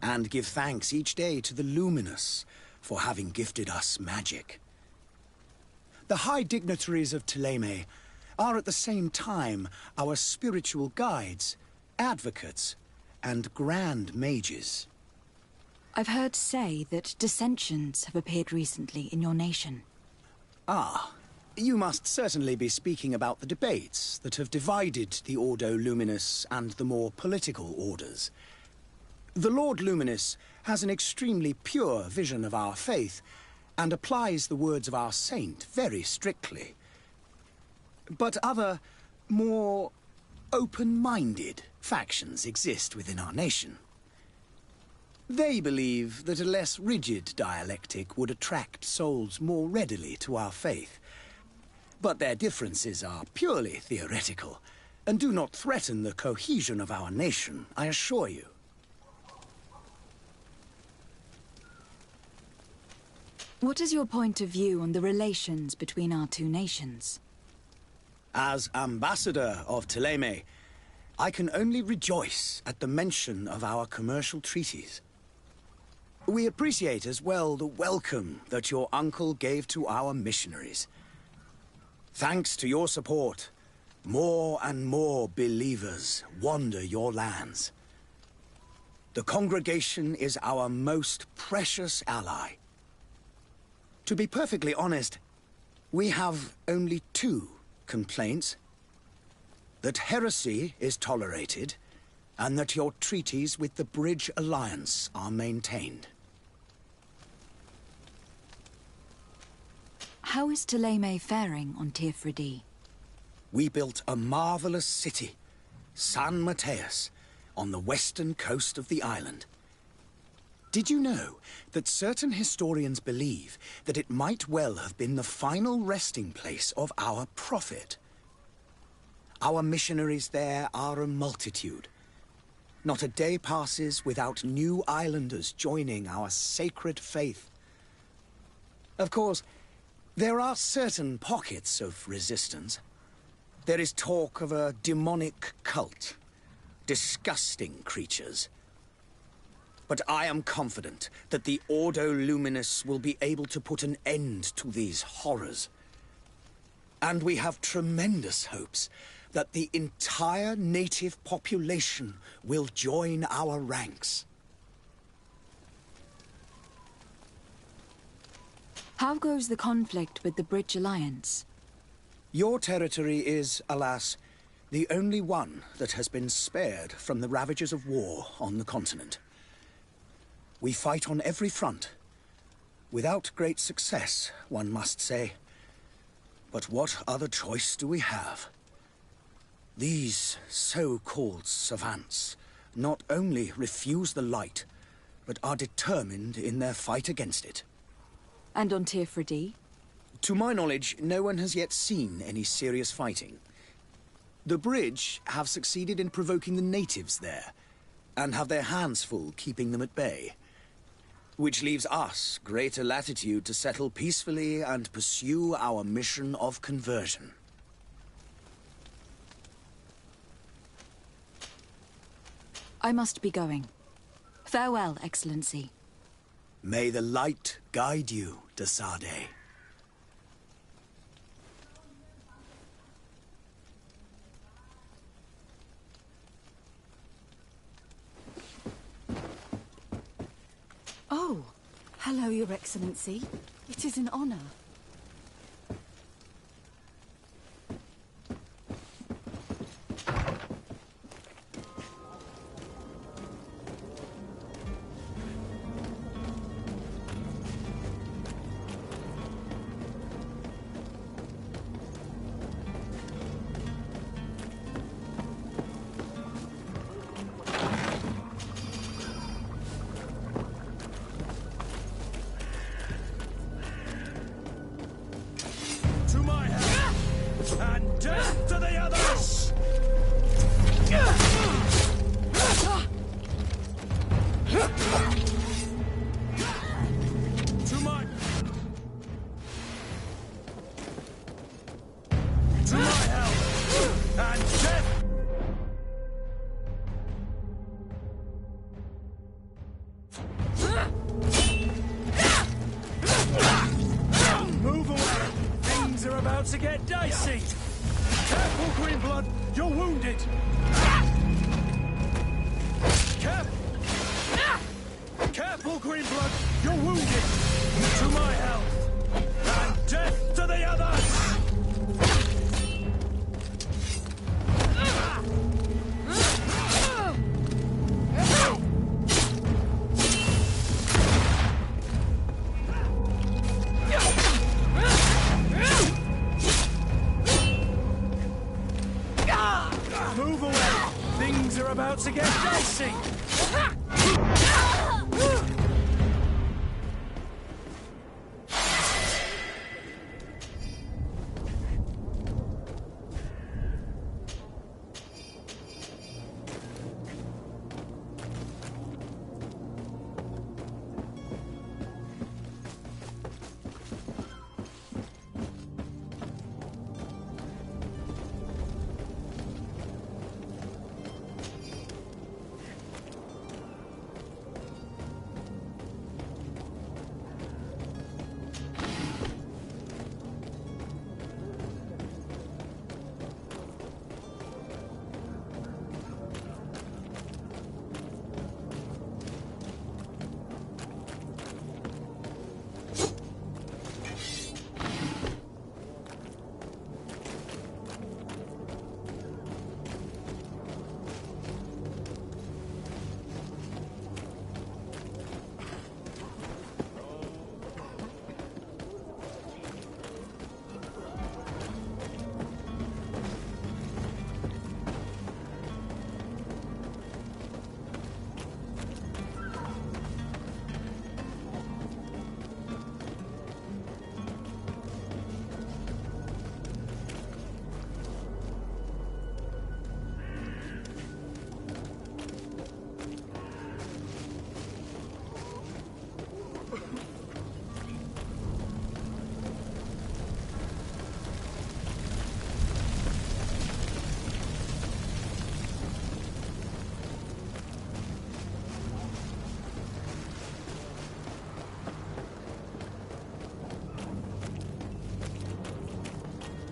[SPEAKER 11] and give thanks each day to the Luminous for having gifted us magic. The high dignitaries of Ptolemy are at the same time our spiritual guides, advocates, and grand mages.
[SPEAKER 4] I've heard say that dissensions have appeared recently in your nation.
[SPEAKER 11] Ah, you must certainly be speaking about the debates that have divided the Ordo Luminis and the more political orders. The Lord Luminous has an extremely pure vision of our faith and applies the words of our saint very strictly. But other, more open-minded factions exist within our nation. They believe that a less rigid dialectic would attract souls more readily to our faith. But their differences are purely theoretical, and do not threaten the cohesion of our nation, I assure you.
[SPEAKER 4] What is your point of view on the relations between our two nations?
[SPEAKER 11] As ambassador of Thélème, I can only rejoice at the mention of our commercial treaties. We appreciate as well the welcome that your uncle gave to our missionaries. Thanks to your support, more and more believers wander your lands. The congregation is our most precious ally. To be perfectly honest, we have only two complaints. That heresy is tolerated, and that your treaties with the Bridge Alliance are maintained.
[SPEAKER 4] How is Thélème faring on Tir-Freddy?
[SPEAKER 11] We built a marvelous city, San Mateus, on the western coast of the island. Did you know that certain historians believe that it might well have been the final resting place of our prophet? Our missionaries there are a multitude. Not a day passes without new islanders joining our sacred faith. Of course, there are certain pockets of resistance. There is talk of a demonic cult. Disgusting creatures. But I am confident that the Ordo Luminis will be able to put an end to these horrors. And we have tremendous hopes that the entire native population will join our ranks.
[SPEAKER 4] How goes the conflict with the Bridge Alliance?
[SPEAKER 11] Your territory is, alas, the only one that has been spared from the ravages of war on the continent. We fight on every front. Without great success, one must say. But what other choice do we have? These so-called savants not only refuse the light, but are determined in their fight against it.
[SPEAKER 4] And on Tir-Freddy?
[SPEAKER 11] To my knowledge, no one has yet seen any serious fighting. The Bridge have succeeded in provoking the natives there, and have their hands full keeping them at bay. Which leaves us greater latitude to settle peacefully and pursue our mission of conversion.
[SPEAKER 4] I must be going. Farewell, Excellency.
[SPEAKER 11] May the light guide you, de Sade.
[SPEAKER 12] Oh, hello, Your Excellency. It is an honor.
[SPEAKER 6] To get dicey. Careful, Greenblood, you're wounded. Careful, Greenblood, you're wounded. To my health, and death to the others. Move
[SPEAKER 7] to get dicey!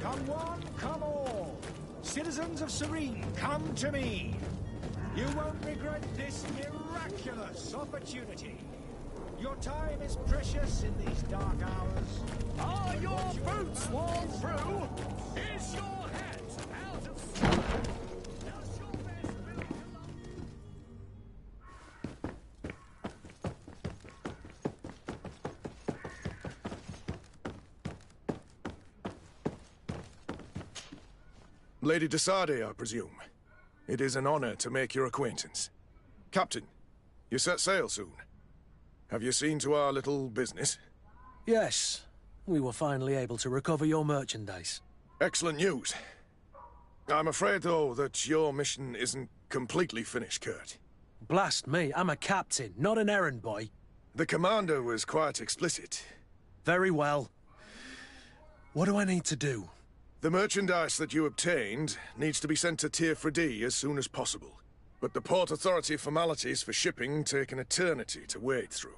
[SPEAKER 6] Come one, come all. Citizens of Serene, come to me. You won't regret this miraculous opportunity. Your time is precious in these dark hours.
[SPEAKER 13] Are your boots worn through? Is your hat out of stone? Does your best build
[SPEAKER 14] Lady de Sardet, I presume. It is an honor to make your acquaintance. Captain, you set sail soon. Have you seen to our little business?
[SPEAKER 7] Yes. We were finally able to recover your merchandise.
[SPEAKER 14] Excellent news. I'm afraid, though, that your mission isn't completely finished, Kurt.
[SPEAKER 7] Blast me, I'm a captain, not an errand boy.
[SPEAKER 14] The commander was quite explicit.
[SPEAKER 7] Very well. What do I need to do?
[SPEAKER 14] The merchandise that you obtained needs to be sent to Tier 4D as soon as possible. But the Port Authority formalities for shipping take an eternity to wade through.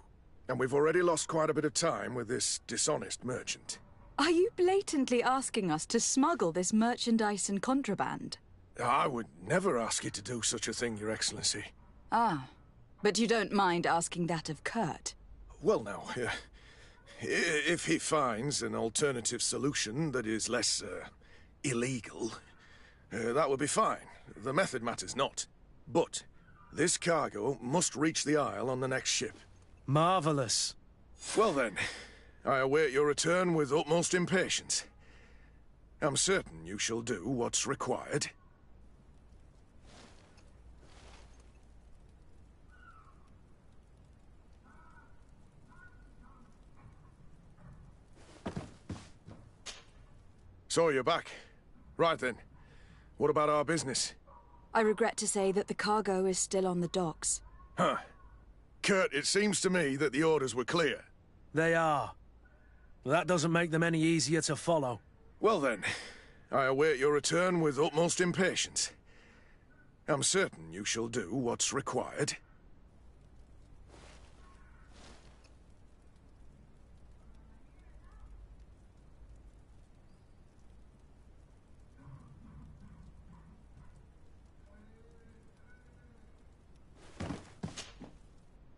[SPEAKER 14] And we've already lost quite a bit of time with this dishonest merchant.
[SPEAKER 15] Are you blatantly asking us to smuggle this merchandise and contraband?
[SPEAKER 14] I would never ask you to do such a thing, Your Excellency.
[SPEAKER 15] Ah, but you don't mind asking that of Kurt?
[SPEAKER 14] Well, now, if he finds an alternative solution that is less, illegal, that would be fine. The method matters not. But this cargo must reach the Isle on the next ship.
[SPEAKER 7] Marvelous.
[SPEAKER 14] Well then, I await your return with utmost impatience. I'm certain you shall do what's required. So you're back. Right then. What about our business?
[SPEAKER 15] I regret to say that the cargo is still on the docks.
[SPEAKER 14] Huh. Kurt, it seems to me that the orders were clear.
[SPEAKER 7] They are. That doesn't make them any easier to follow.
[SPEAKER 14] Well then, I await your return with utmost impatience. I'm certain you shall do what's required.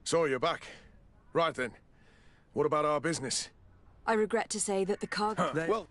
[SPEAKER 14] So you're back. Right then. What about our business?
[SPEAKER 15] I regret to say that the cargo...
[SPEAKER 14] Well...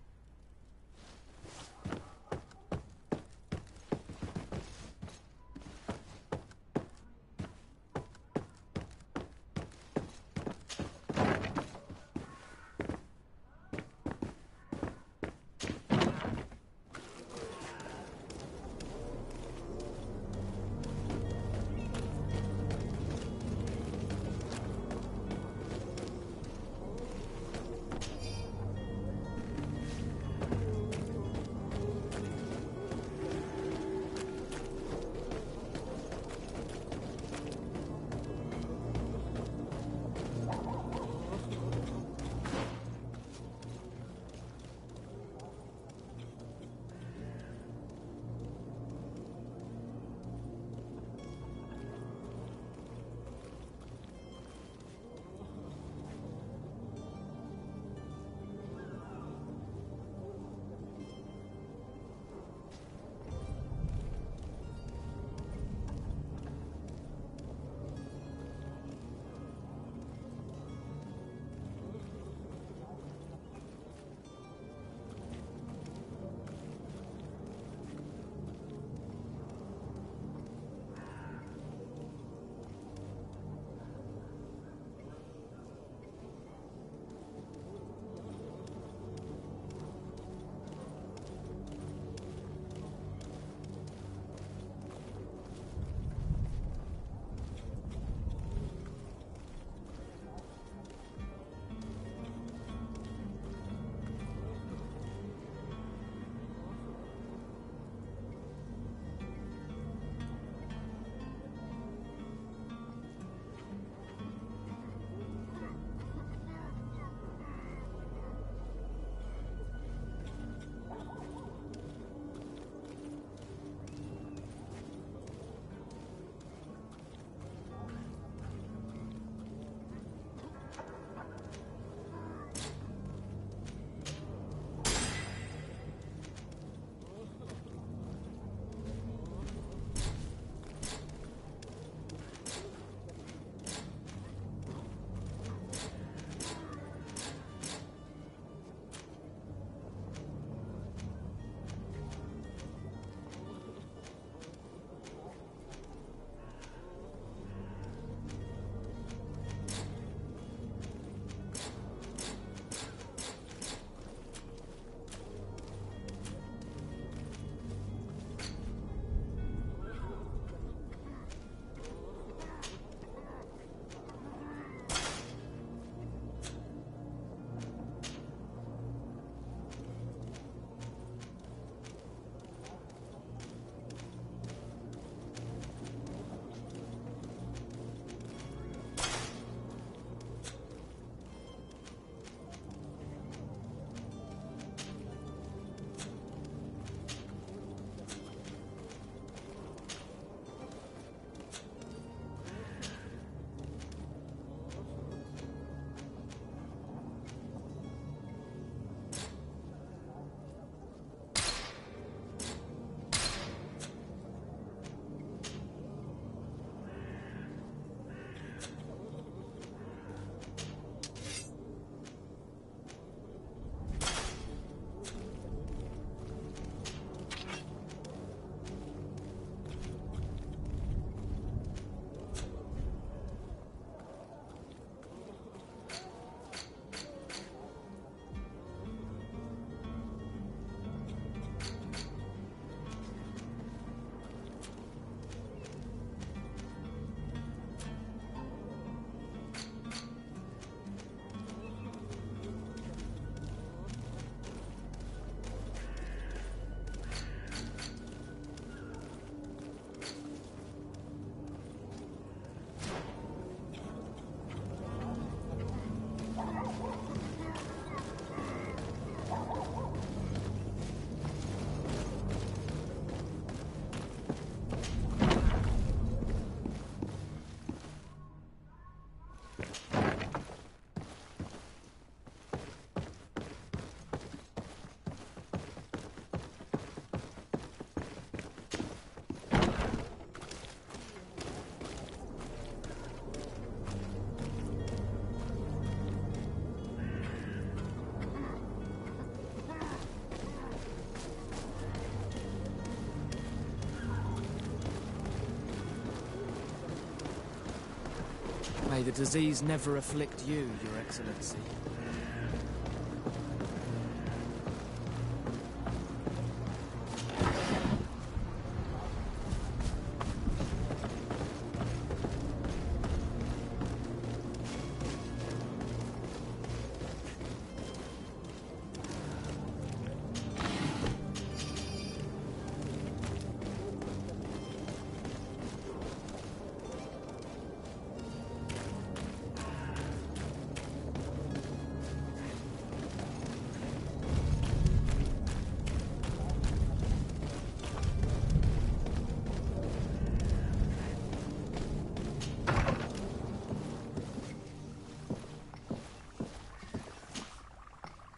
[SPEAKER 16] May the disease never afflict you, Your Excellency.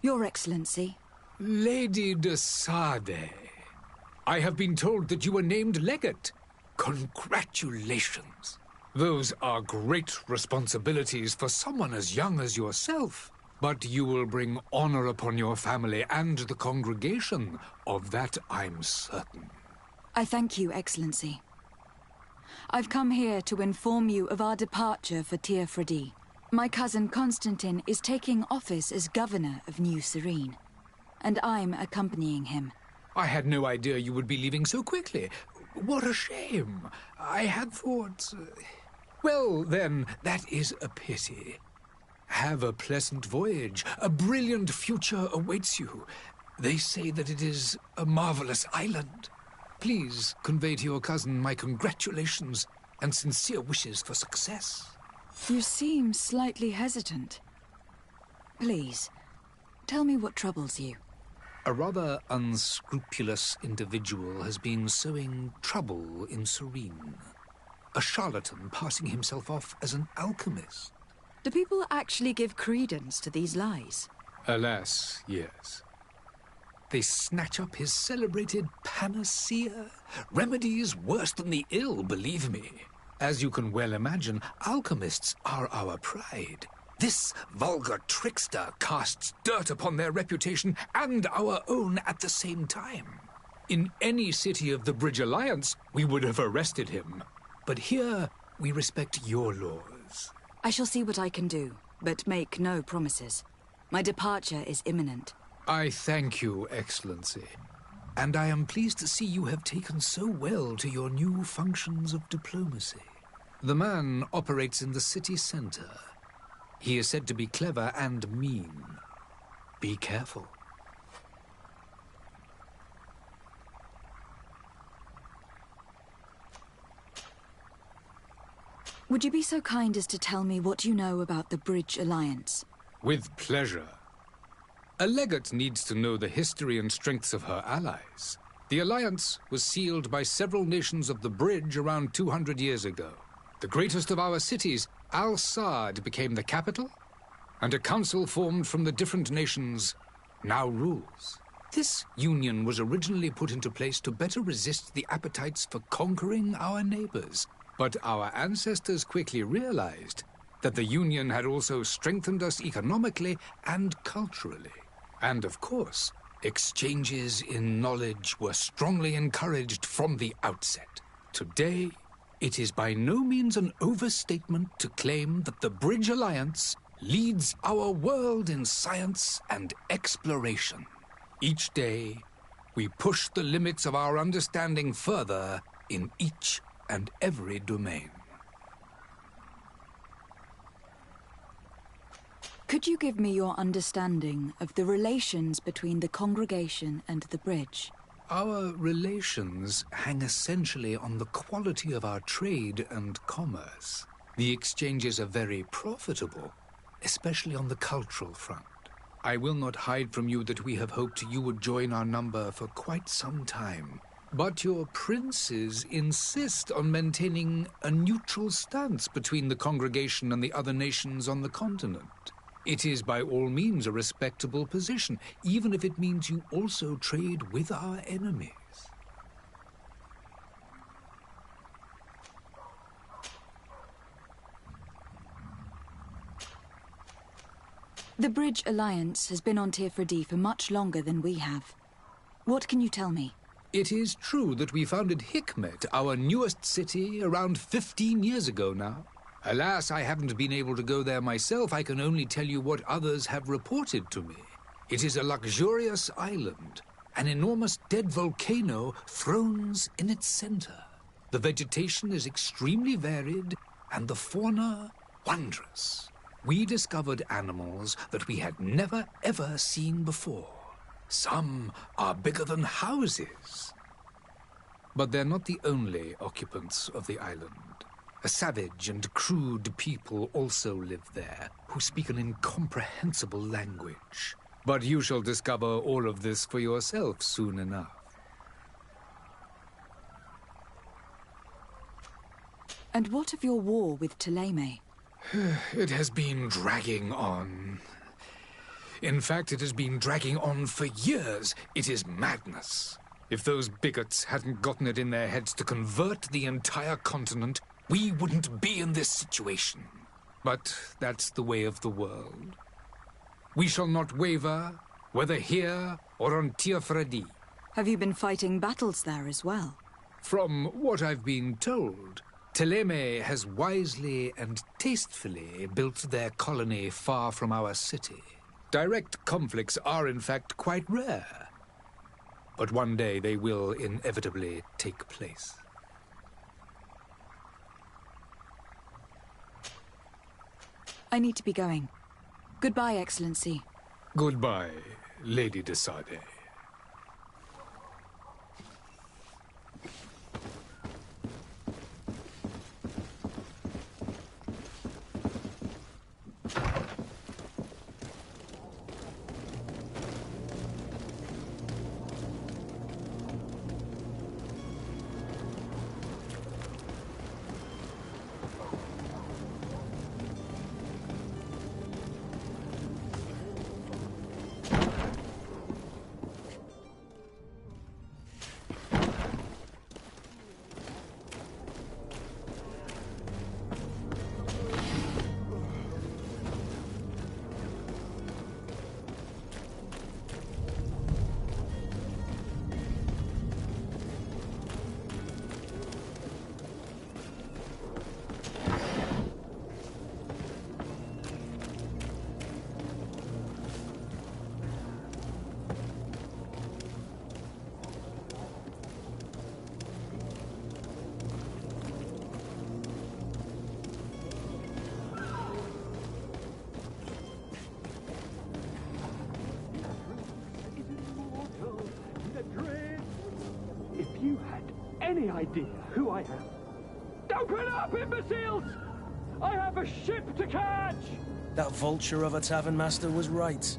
[SPEAKER 4] Your Excellency.
[SPEAKER 17] Lady de Sade, I have been told that you were named legate. Congratulations. Those are great responsibilities for someone as young as yourself. But you will bring honor upon your family and the congregation. Of that I'm certain.
[SPEAKER 4] I thank you, Excellency. I've come here to inform you of our departure for Tir-Fredi. My cousin Constantine is taking office as governor of New Serene, and I'm accompanying him.
[SPEAKER 17] I had no idea you would be leaving so quickly. What a shame. I had thought... Well, then, that is a pity. Have a pleasant voyage. A brilliant future awaits you. They say that it is a marvelous island. Please convey to your cousin my congratulations and sincere wishes for success.
[SPEAKER 4] You seem slightly hesitant. Please, tell me what troubles you.
[SPEAKER 17] A rather unscrupulous individual has been sowing trouble in Serene. A charlatan passing himself off as an alchemist.
[SPEAKER 4] Do people actually give credence to these lies?
[SPEAKER 17] Alas, yes. They snatch up his celebrated panacea. Remedies worse than the ill, believe me. As you can well imagine, alchemists are our pride. This vulgar trickster casts dirt upon their reputation and our own at the same time. In any city of the Bridge Alliance, we would have arrested him. But here, we respect your laws.
[SPEAKER 4] I shall see what I can do, but make no promises. My departure is imminent.
[SPEAKER 17] I thank you, Excellency. And I am pleased to see you have taken so well to your new functions of diplomacy. The man operates in the city center. He is said to be clever and mean. Be careful.
[SPEAKER 4] Would you be so kind as to tell me what you know about the Bridge Alliance?
[SPEAKER 17] With pleasure. A legate needs to know the history and strengths of her allies. The alliance was sealed by several nations of the Bridge around 200 years ago. The greatest of our cities, Al-Saad, became the capital, and a council formed from the different nations now rules. This union was originally put into place to better resist the appetites for conquering our neighbors. But our ancestors quickly realized that the union had also strengthened us economically and culturally. And of course, exchanges in knowledge were strongly encouraged from the outset. Today, it is by no means an overstatement to claim that the Bridge Alliance leads our world in science and exploration. Each day, we push the limits of our understanding further in each and every domain.
[SPEAKER 4] Could you give me your understanding of the relations between the congregation and the Bridge?
[SPEAKER 17] Our relations hang essentially on the quality of our trade and commerce. The exchanges are very profitable, especially on the cultural front. I will not hide from you that we have hoped you would join our number for quite some time. But your princes insist on maintaining a neutral stance between the congregation and the other nations on the continent. It is by all means a respectable position, even if it means you also trade with our enemies.
[SPEAKER 4] The Bridge Alliance has been on Tir-Fredi for much longer than we have. What can you tell me?
[SPEAKER 17] It is true that we founded Hikmet, our newest city, around 15 years ago now. Alas, I haven't been able to go there myself. I can only tell you what others have reported to me. It is a luxurious island. An enormous dead volcano thrones in its center. The vegetation is extremely varied, and the fauna wondrous. We discovered animals that we had never, ever seen before. Some are bigger than houses. But they're not the only occupants of the island. A savage and crude people also live there, who speak an incomprehensible language. But you shall discover all of this for yourself soon enough.
[SPEAKER 4] And what of your war with Ptolemy?
[SPEAKER 17] It has been dragging on. In fact, it has been dragging on for years. It is madness. If those bigots hadn't gotten it in their heads to convert the entire continent, we wouldn't be in this situation. But that's the way of the world. We shall not waver, whether here or on Tiafredi.
[SPEAKER 4] Have you been fighting battles there as well?
[SPEAKER 17] From what I've been told, Ptolemy has wisely and tastefully built their colony far from our city. Direct conflicts are, in fact, quite rare. But one day they will inevitably take place.
[SPEAKER 4] I need to be going. Goodbye, Excellency.
[SPEAKER 17] Goodbye, Lady de Sade.
[SPEAKER 13] You had any idea who I am? Open up, imbeciles! I have a ship to catch!
[SPEAKER 7] That vulture of a tavern master was right.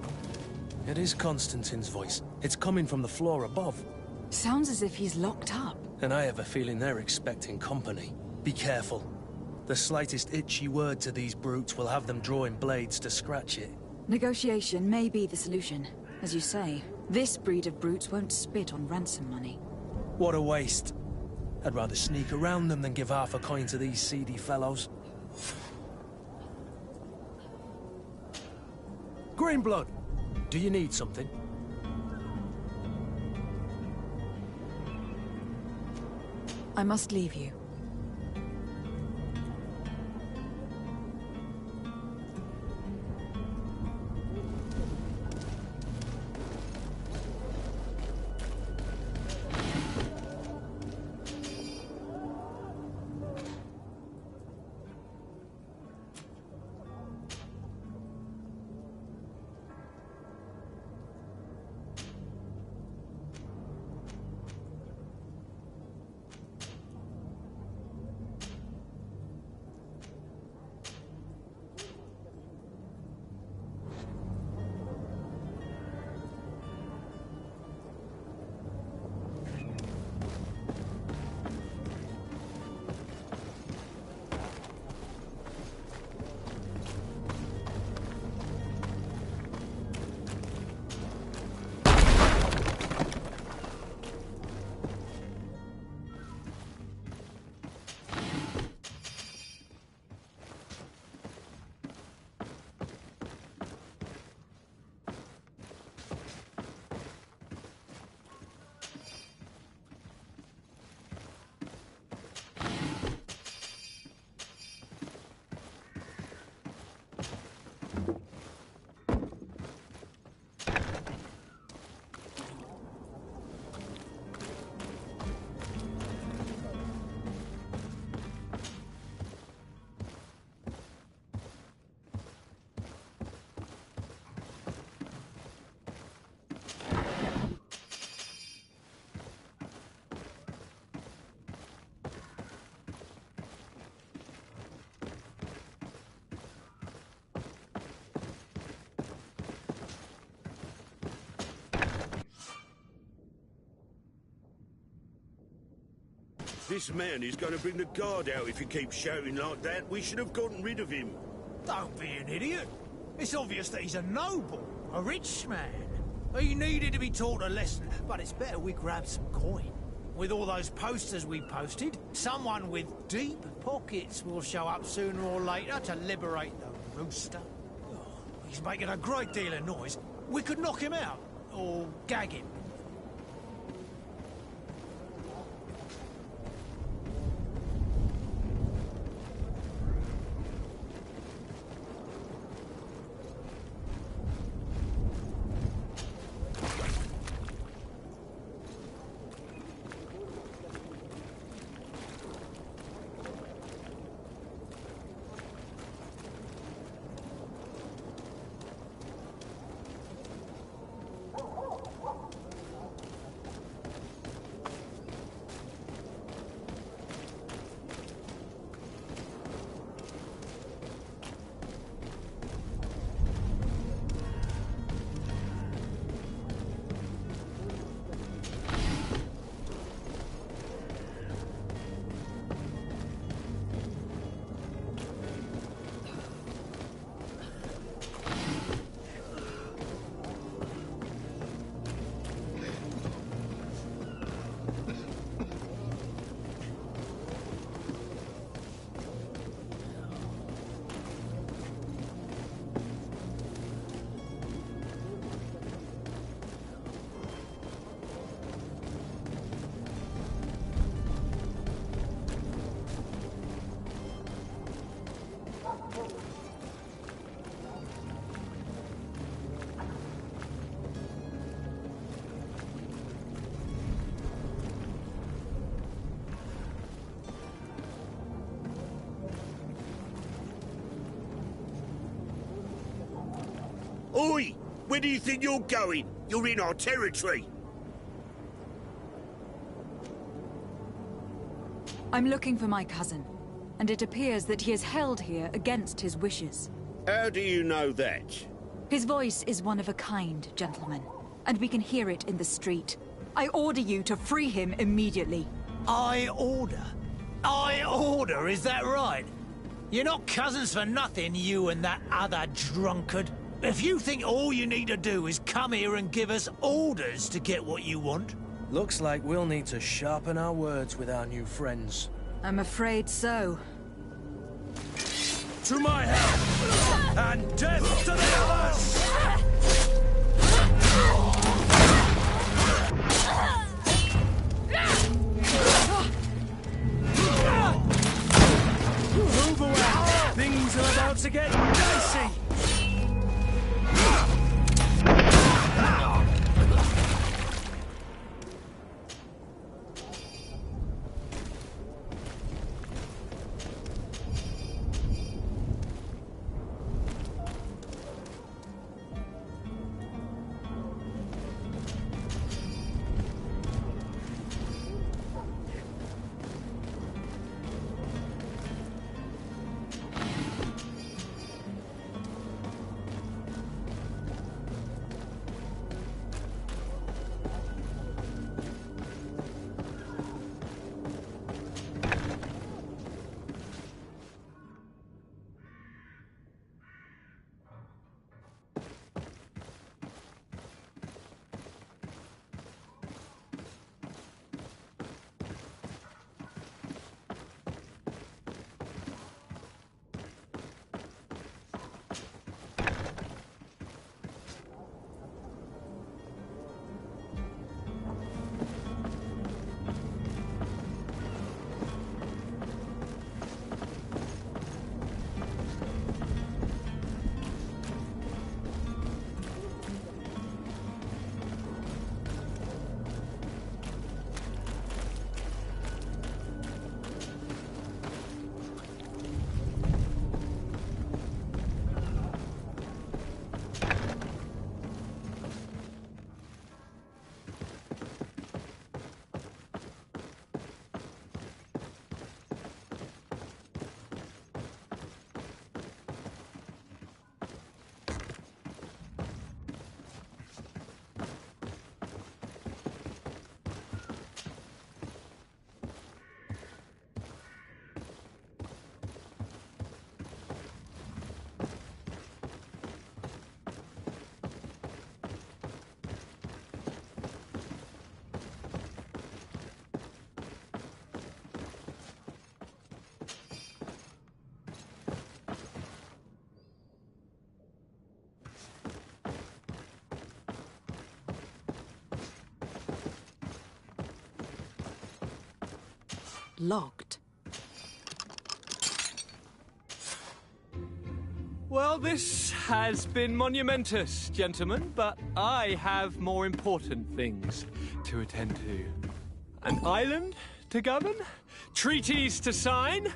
[SPEAKER 7] It is Constantine's voice. It's coming from the floor above.
[SPEAKER 4] Sounds as if he's locked up.
[SPEAKER 7] And I have a feeling they're expecting company. Be careful. The slightest itchy word to these brutes will have them drawing blades to scratch it.
[SPEAKER 4] Negotiation may be the solution. As you say, this breed of brutes won't spit on ransom money.
[SPEAKER 7] What a waste. I'd rather sneak around them than give half a coin to these seedy fellows. Greenblood, do you need something?
[SPEAKER 4] I must leave you.
[SPEAKER 18] This man is going to bring the guard out if he keeps shouting like that. We should have gotten rid of him.
[SPEAKER 6] Don't be an idiot. It's obvious that he's a noble, a rich man. He needed to be taught a lesson, but it's better we grab some coin. With all those posters we posted, someone with deep pockets will show up sooner or later to liberate the rooster. Oh, he's making a great deal of noise. We could knock him out, or gag him.
[SPEAKER 18] Oi! Where do you think you're going? You're in our territory.
[SPEAKER 4] I'm looking for my cousin, and it appears that he is held here against his wishes.
[SPEAKER 18] How do you know that?
[SPEAKER 4] His voice is one of a kind, gentlemen, and we can hear it in the street. I order you to free him immediately.
[SPEAKER 6] I order? I order, is that right? You're not cousins for nothing, you and that other drunkard. If you think all you need to do is come here and give us orders to get what you want...
[SPEAKER 7] Looks like we'll need to sharpen our words with our new friends.
[SPEAKER 4] I'm afraid so.
[SPEAKER 6] To my help! And death to the others! Move away! Things are about to get dicey!
[SPEAKER 15] locked.
[SPEAKER 2] Well, this has been monumentous, gentlemen, but I have more important things to attend to. An island to govern, treaties to sign,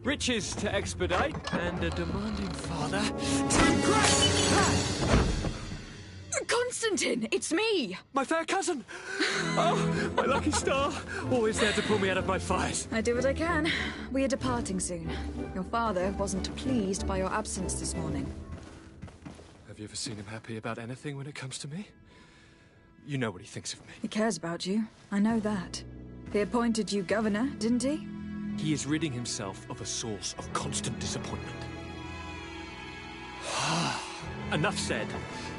[SPEAKER 2] riches to expedite, and a demanding father to impress.
[SPEAKER 4] Constantine, it's me!
[SPEAKER 2] My fair cousin! Oh, my lucky star, always there to pull me out of my fires.
[SPEAKER 4] I do what I can. We are departing soon. Your father wasn't pleased by your absence this morning.
[SPEAKER 2] Have you ever seen him happy about anything when it comes to me? You know what he thinks of me.
[SPEAKER 4] He cares about you. I know that. He appointed you governor, didn't he?
[SPEAKER 2] He is ridding himself of a source of constant disappointment. Enough said.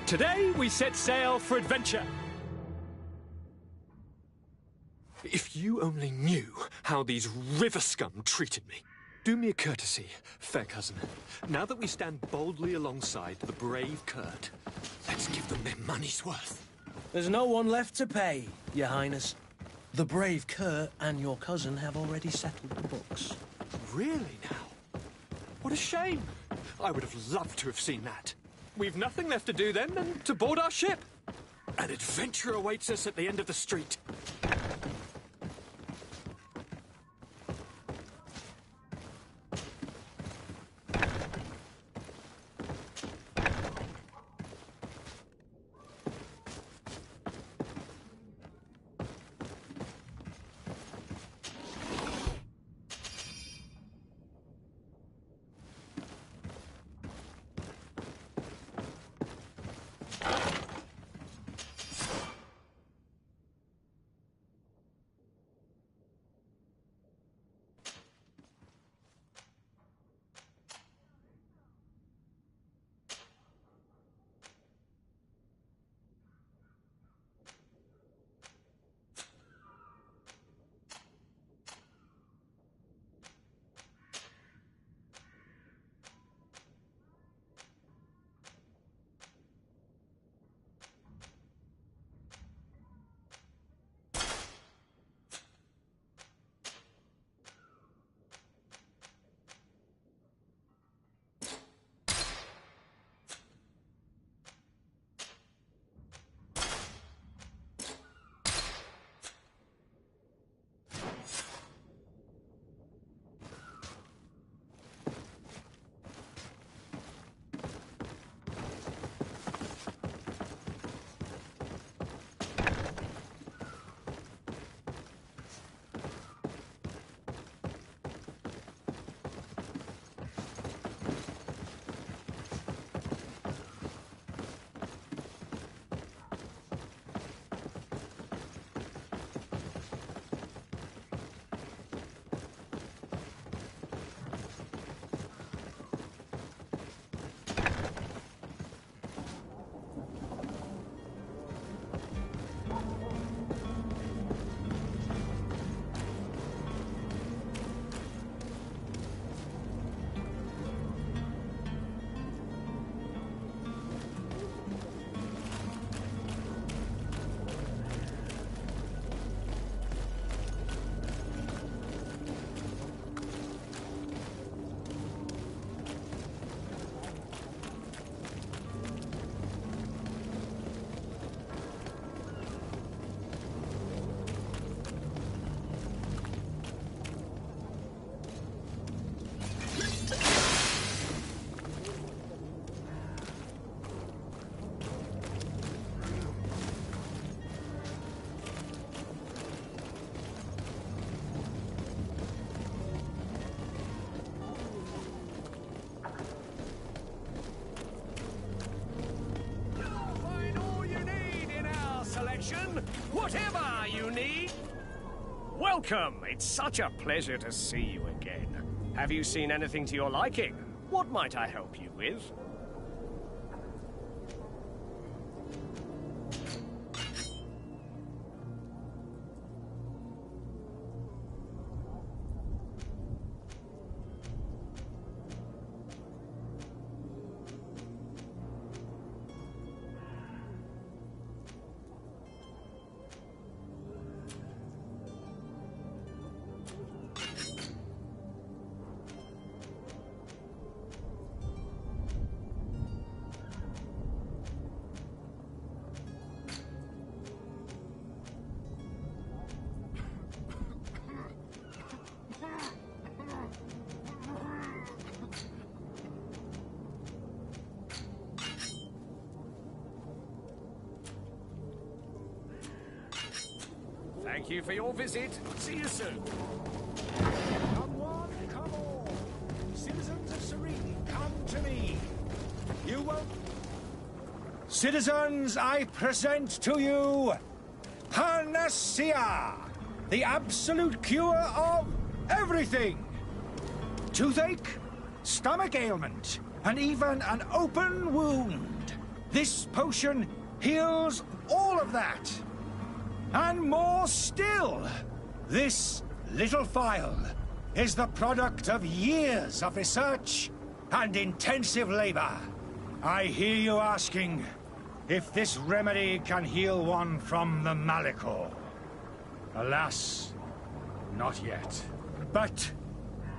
[SPEAKER 2] Today we set sail for adventure. If you only knew how these river scum treated me. Do me a courtesy, fair cousin. Now that we stand boldly alongside the brave Kurt, let's give them their money's worth.
[SPEAKER 7] There's no one left to pay, Your Highness. The brave Kurt and your cousin have already settled the books.
[SPEAKER 2] Really now? What a shame. I would have loved to have seen that. We've nothing left to do then than to board our ship. An adventure awaits us at the end of the street.
[SPEAKER 6] Whatever you need. Welcome. It's such a pleasure to see you again. Have you seen anything to your liking? What might I help you with?
[SPEAKER 13] Thank you for your visit. See you soon.
[SPEAKER 6] Come one, come all. Citizens of Serene, come to me. You won't... Citizens, I present to you Panacea, the absolute cure of everything. Toothache, stomach ailment, and even an open wound. This potion heals all of that. And more still. This little phial is the product of years of research and intensive labor. I hear you asking if this remedy can heal one from the Malachor. Alas, not yet. But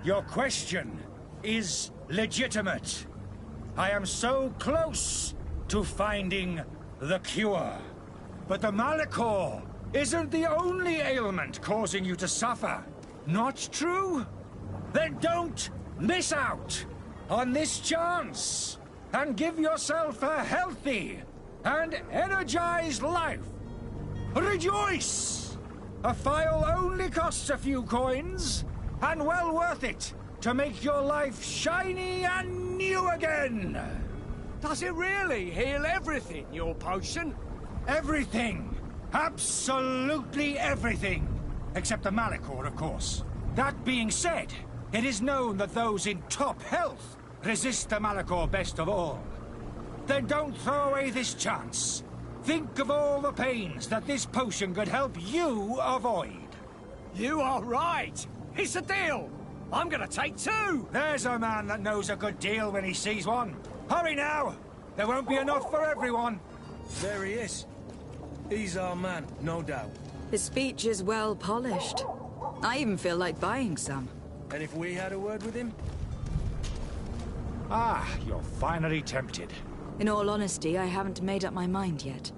[SPEAKER 6] your question is legitimate. I am so close to finding the cure. But the Malachor isn't the only ailment causing you to suffer. Not true? Then don't miss out on this chance and give yourself a healthy and energized life. Rejoice! A phial only costs a few coins, and well worth it to make your life shiny and new again.
[SPEAKER 13] Does it really heal everything, your potion?
[SPEAKER 6] Everything. Absolutely everything. Except the Malachor, of course. That being said, it is known that those in top health resist the Malachor best of all. Then don't throw away this chance. Think of all the pains that this potion could help you avoid.
[SPEAKER 13] You are right. It's a deal. I'm gonna take two.
[SPEAKER 6] There's a man that knows a good deal when he sees one. Hurry now. There won't be enough for everyone.
[SPEAKER 7] There he is. He's our man, no doubt.
[SPEAKER 4] His speech is well polished. I even feel like buying some.
[SPEAKER 7] And if we had a word with him?
[SPEAKER 6] Ah, you're finally tempted.
[SPEAKER 4] In all honesty, I haven't made up my mind yet.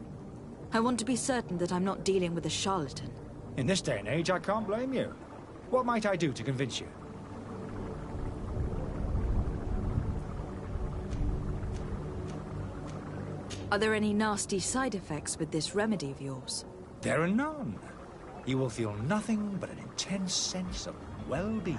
[SPEAKER 4] I want to be certain that I'm not dealing with a charlatan.
[SPEAKER 6] In this day and age, I can't blame you. What might I do to convince you?
[SPEAKER 4] Are there any nasty side effects with this remedy of yours?
[SPEAKER 6] There are none. You will feel nothing but an intense sense of well-being.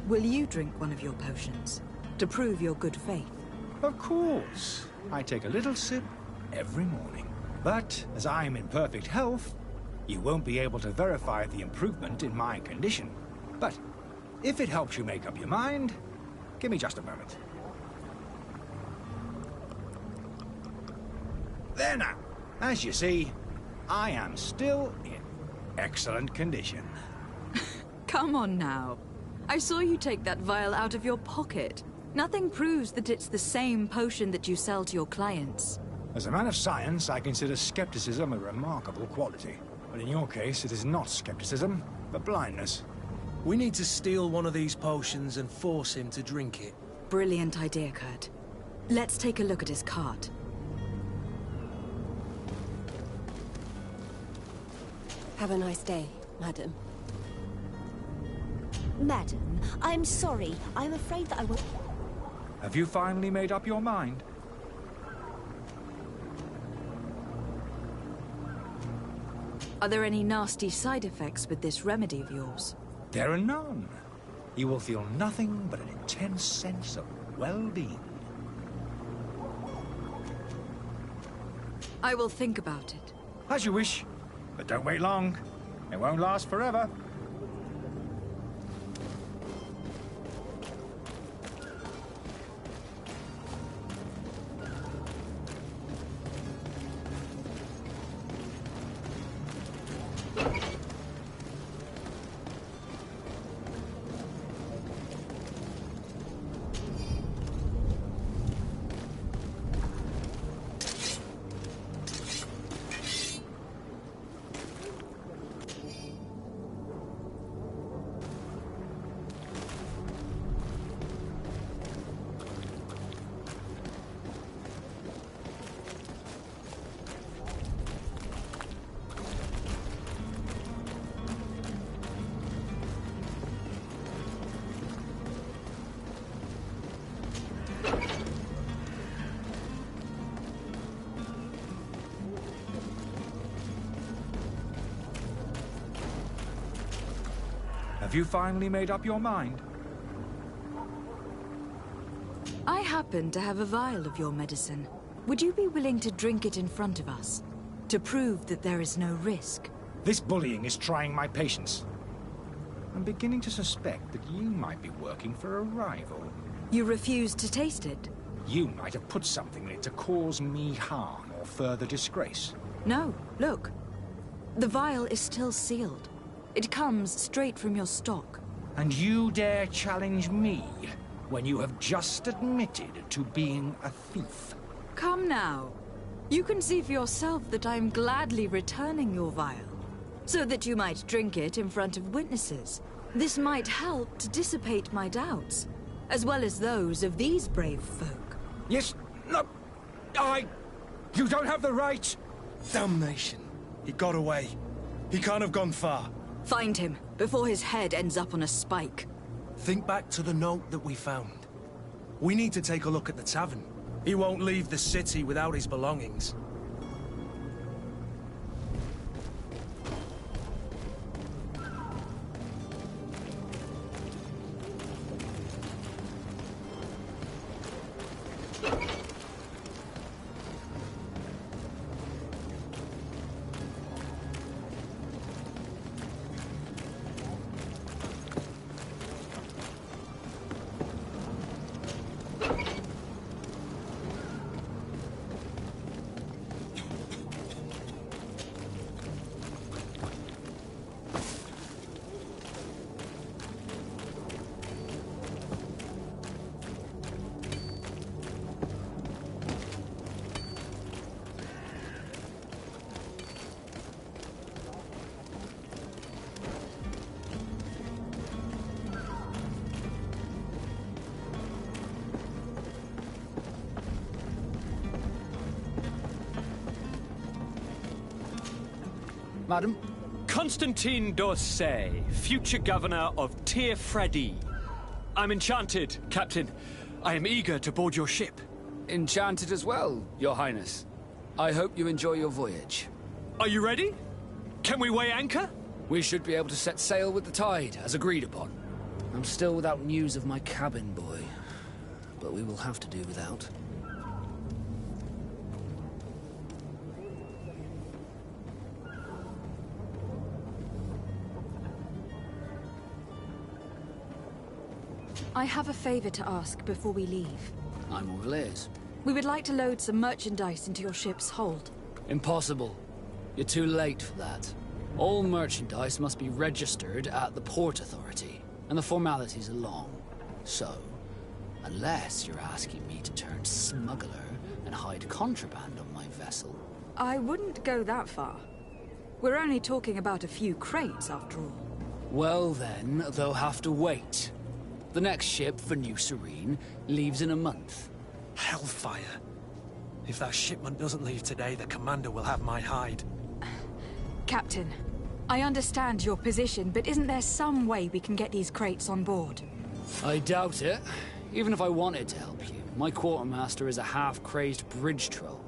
[SPEAKER 4] Will you drink one of your potions to prove your good faith?
[SPEAKER 6] Of course. I take a little sip every morning. But as I'm in perfect health, you won't be able to verify the improvement in my condition. But if it helps you make up your mind, give me just a moment. There now. As you see, I am still in excellent condition.
[SPEAKER 4] Come on now. I saw you take that vial out of your pocket. Nothing proves that it's the same potion that you sell to your clients.
[SPEAKER 6] As a man of science, I consider skepticism a remarkable quality. But in your case, it is not skepticism, but blindness.
[SPEAKER 7] We need to steal one of these potions and force him to drink it.
[SPEAKER 4] Brilliant idea, Kurt. Let's take a look at his cart.
[SPEAKER 5] Have a nice day, madam. Madam, I'm sorry. I'm afraid that I won't...
[SPEAKER 6] Have you finally made up your mind?
[SPEAKER 4] Are there any nasty side effects with this remedy of yours?
[SPEAKER 6] There are none. You will feel nothing but an intense sense of well-being.
[SPEAKER 4] I will think about it.
[SPEAKER 6] As you wish, but don't wait long. It won't last forever. you finally made up your mind?
[SPEAKER 15] I happen to have a vial of your medicine. Would you be willing to drink it in front of us? To prove that there is no risk?
[SPEAKER 6] This bullying is trying my patience. I'm beginning to suspect that you might be working for a rival.
[SPEAKER 15] You refuse to taste it?
[SPEAKER 6] You might have put something in it to cause me harm or further disgrace.
[SPEAKER 15] No, look. The vial is still sealed. It comes straight from your stock.
[SPEAKER 6] And you dare challenge me when you have just admitted to being a thief?
[SPEAKER 15] Come now. You can see for yourself that I'm gladly returning your vial, so that you might drink it in front of witnesses. This might help to dissipate my doubts, as well as those of these brave folk.
[SPEAKER 6] Yes, no, You don't have the right!
[SPEAKER 7] Damnation. He got away. He can't have gone far.
[SPEAKER 15] Find him, before his head ends up on a spike.
[SPEAKER 7] Think back to the note that we found. We need to take a look at the tavern. He won't leave the city without his belongings.
[SPEAKER 10] Madam?
[SPEAKER 2] Constantine d'Orsay, future governor of Ps5. I'm enchanted, Captain. I am eager to board your ship.
[SPEAKER 10] Enchanted as well, Your Highness. I hope you enjoy your voyage.
[SPEAKER 2] Are you ready? Can we weigh anchor?
[SPEAKER 10] We should be able to set sail with the tide, as agreed upon. I'm still without news of my cabin boy, but we will have to do without.
[SPEAKER 4] I have a favor to ask before we leave.
[SPEAKER 10] I'm all ears.
[SPEAKER 4] We would like to load some merchandise into your ship's hold.
[SPEAKER 10] Impossible. You're too late for that. All merchandise must be registered at the Port Authority, and the formalities are long. So, unless you're asking me to turn smuggler and hide contraband on my vessel...
[SPEAKER 4] I wouldn't go that far. We're only talking about a few crates, after all.
[SPEAKER 10] Well then, they'll have to wait. The next ship for New Serene leaves in a month.
[SPEAKER 7] Hellfire. If that shipment doesn't leave today, the commander will have my hide.
[SPEAKER 4] Captain, I understand your position, but isn't there some way we can get these crates on board?
[SPEAKER 10] I doubt it. Even if I wanted to help you, my quartermaster is a half-crazed bridge troll.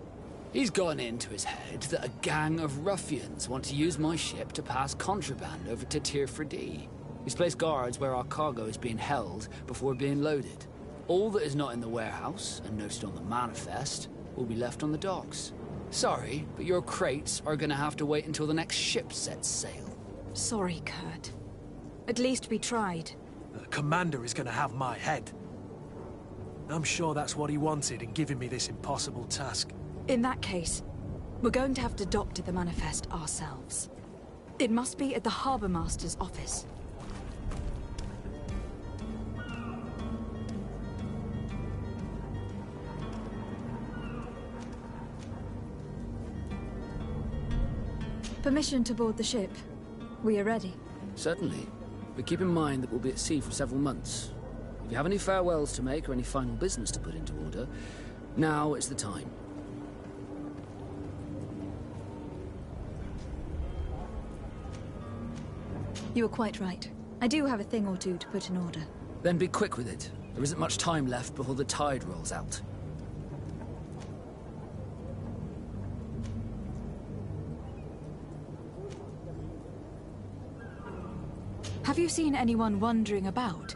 [SPEAKER 10] He's gotten into his head that a gang of ruffians want to use my ship to pass contraband over to Ps5. He's placed guards where our cargo is being held before being loaded. All that is not in the warehouse, and noted on the manifest, will be left on the docks. Sorry, but your crates are gonna have to wait until the next ship sets sail.
[SPEAKER 4] Sorry, Kurt. At least we tried.
[SPEAKER 7] The commander is gonna have my head. I'm sure that's what he wanted in giving me this impossible task.
[SPEAKER 4] In that case, we're going to have to doctor the manifest ourselves. It must be at the Harbour Master's office. Permission to board the ship. We are ready.
[SPEAKER 10] Certainly. But keep in mind that we'll be at sea for several months. If you have any farewells to make or any final business to put into order, now is the time.
[SPEAKER 4] You are quite right. I do have a thing or two to put in order.
[SPEAKER 10] Then be quick with it. There isn't much time left before the tide rolls out.
[SPEAKER 4] Have you seen anyone wandering about?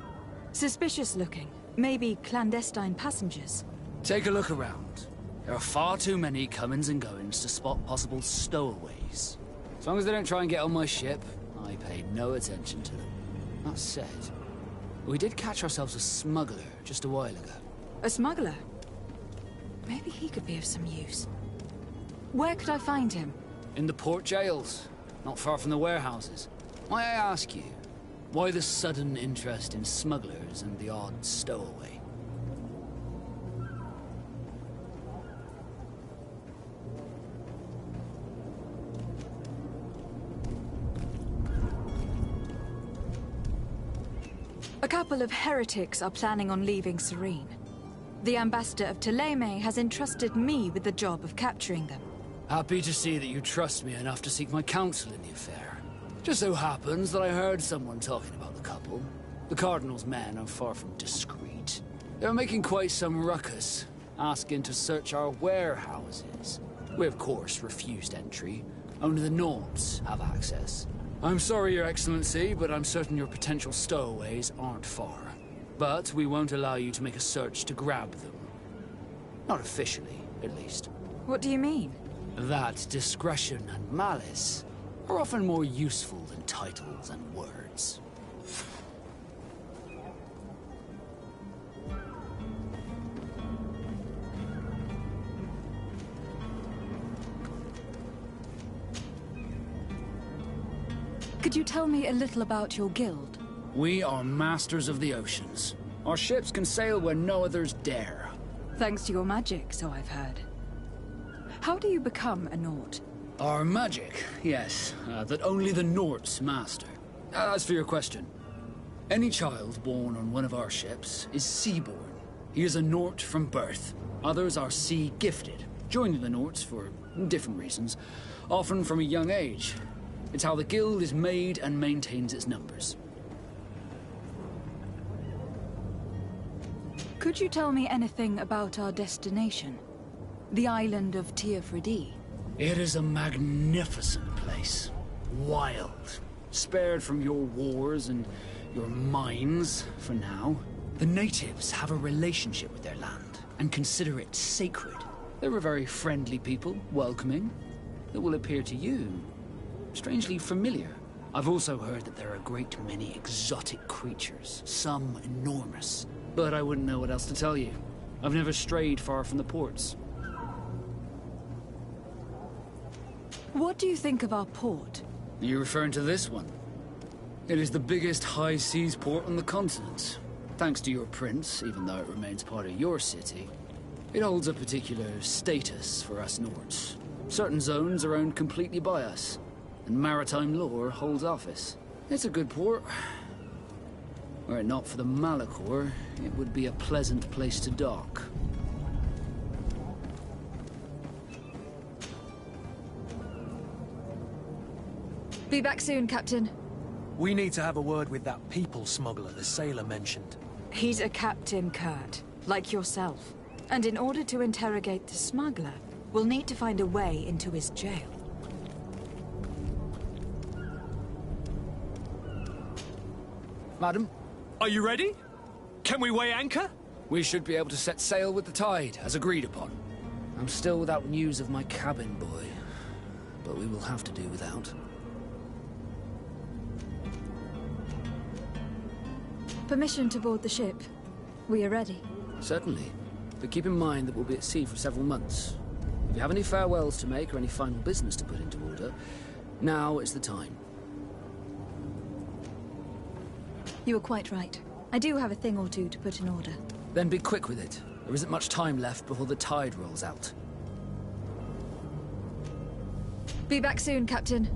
[SPEAKER 4] Suspicious looking. Maybe clandestine passengers.
[SPEAKER 10] Take a look around. There are far too many comings and goings to spot possible stowaways. As long as they don't try and get on my ship, I pay no attention to them. That said, we did catch ourselves a smuggler just a while ago.
[SPEAKER 4] A smuggler? Maybe he could be of some use. Where could I find him?
[SPEAKER 10] In the port jails, not far from the warehouses. May I ask you, why the sudden interest in smugglers and the odd stowaway?
[SPEAKER 4] A couple of heretics are planning on leaving Serene. The ambassador of Ptolemy has entrusted me with the job of capturing them.
[SPEAKER 10] Happy to see that you trust me enough to seek my counsel in the affair. Just so happens that I heard someone talking about the couple. The Cardinal's men are far from discreet. They're making quite some ruckus, asking to search our warehouses. We of course refused entry. Only the Nords have access. I'm sorry, Your Excellency, but I'm certain your potential stowaways aren't far. But we won't allow you to make a search to grab them. Not officially, at least.
[SPEAKER 4] What do you mean?
[SPEAKER 10] That discretion and malice are often more useful than titles and words.
[SPEAKER 4] Could you tell me a little about your guild?
[SPEAKER 10] We are masters of the oceans. Our ships can sail where no others dare.
[SPEAKER 4] Thanks to your magic, so I've heard. How do you become a Nord?
[SPEAKER 10] Our magic, yes, that only the Nords master. As for your question, any child born on one of our ships is sea-born. He is a Nord from birth. Others are sea-gifted, joining the Nords for different reasons, often from a young age. It's how the guild is made and maintains its numbers.
[SPEAKER 4] Could you tell me anything about our destination? The island of Teofridi?
[SPEAKER 10] It is a magnificent place. Wild. Spared from your wars and your mines, for now. The natives have a relationship with their land, and consider it sacred. They're a very friendly people, welcoming. That will appear to you strangely familiar. I've also heard that there are a great many exotic creatures, some enormous. But I wouldn't know what else to tell you. I've never strayed far from the ports.
[SPEAKER 4] What do you think of our port?
[SPEAKER 10] Are you referring to this one? It is the biggest high seas port on the continent. Thanks to your prince, even though it remains part of your city. It holds a particular status for us Nords. Certain zones are owned completely by us, and maritime law holds office. It's a good port. Were it not for the Malachor, it would be a pleasant place to dock.
[SPEAKER 4] Be back soon, Captain.
[SPEAKER 7] We need to have a word with that people smuggler the sailor mentioned.
[SPEAKER 4] He's a captain, Kurt, like yourself. And in order to interrogate the smuggler, we'll need to find a way into his jail.
[SPEAKER 10] Madam?
[SPEAKER 2] Are you ready? Can we weigh anchor?
[SPEAKER 10] We should be able to set sail with the tide, as agreed upon. I'm still without news of my cabin boy, but we will have to do without.
[SPEAKER 4] Permission to board the ship. We are ready.
[SPEAKER 10] Certainly. But keep in mind that we'll be at sea for several months. If you have any farewells to make or any final business to put into order, now is the time.
[SPEAKER 4] You were quite right. I do have a thing or two to put in order.
[SPEAKER 10] Then be quick with it. There isn't much time left before the tide rolls out.
[SPEAKER 4] Be back soon, Captain.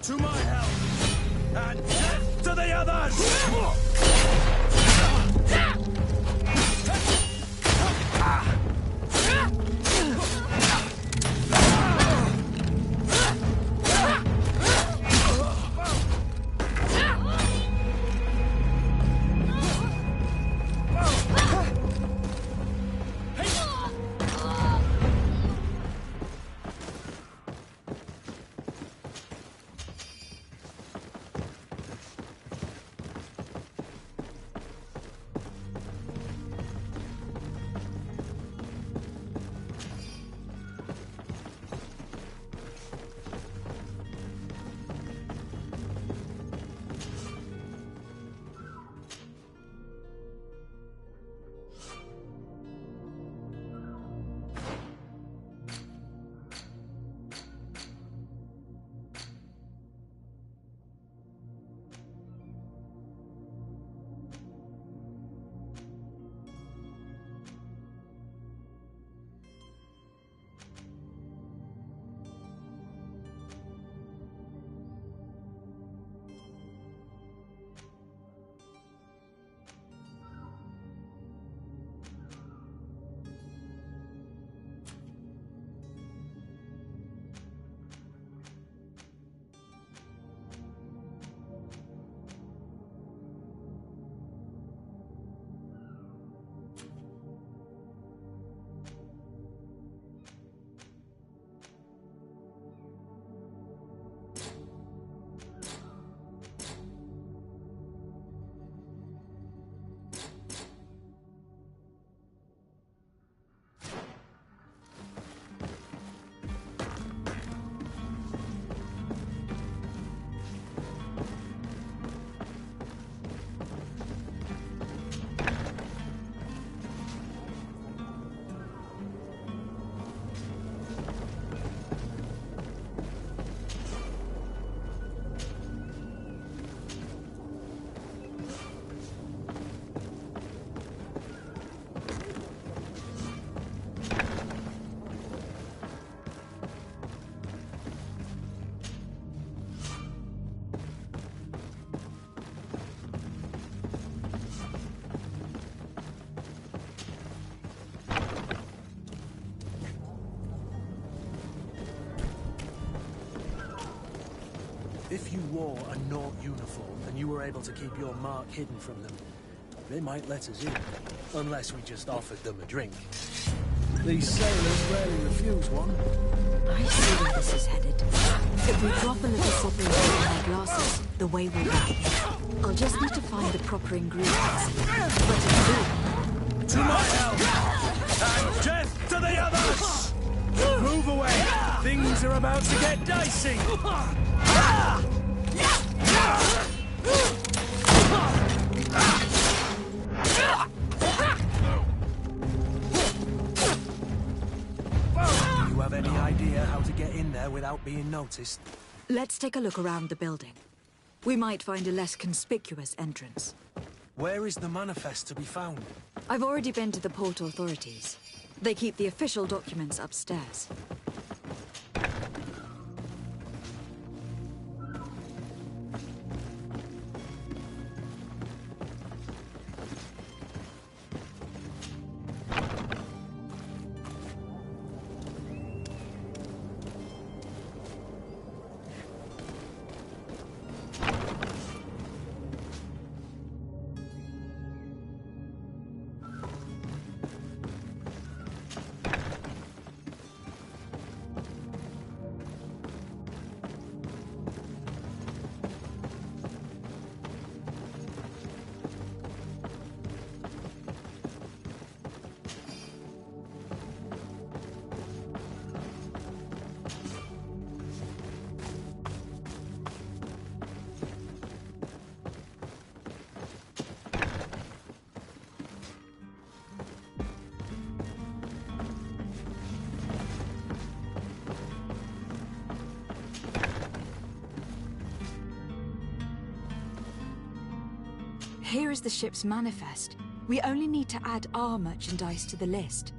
[SPEAKER 13] To my help! And death to the others!
[SPEAKER 7] If you wore a Naught uniform and you were able to keep your mark hidden from them, they might let us in. Unless we just offered them a drink. These sailors rarely refuse one.
[SPEAKER 15] I see where this is headed. If we drop a little separation in our glasses, the way will be. I'll just need to find the proper ingredients. But to do...
[SPEAKER 13] To my help! And death to the others! Move away! Things are about to get dicey!
[SPEAKER 7] Do you have any idea how to get in there without being noticed?
[SPEAKER 15] Let's take a look around the building. We might find a less conspicuous entrance.
[SPEAKER 7] Where is the manifest to be found?
[SPEAKER 15] I've already been to the port authorities. They keep the official documents upstairs. Here is the ship's manifest. We only need to add our merchandise to the list.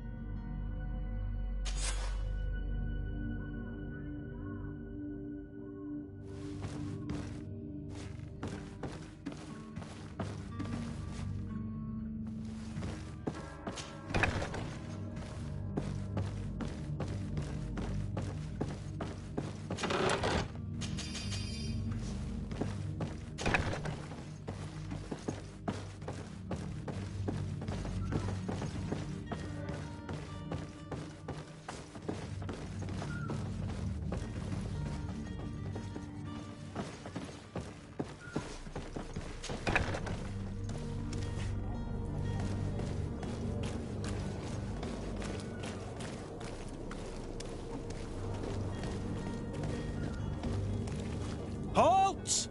[SPEAKER 7] Halt!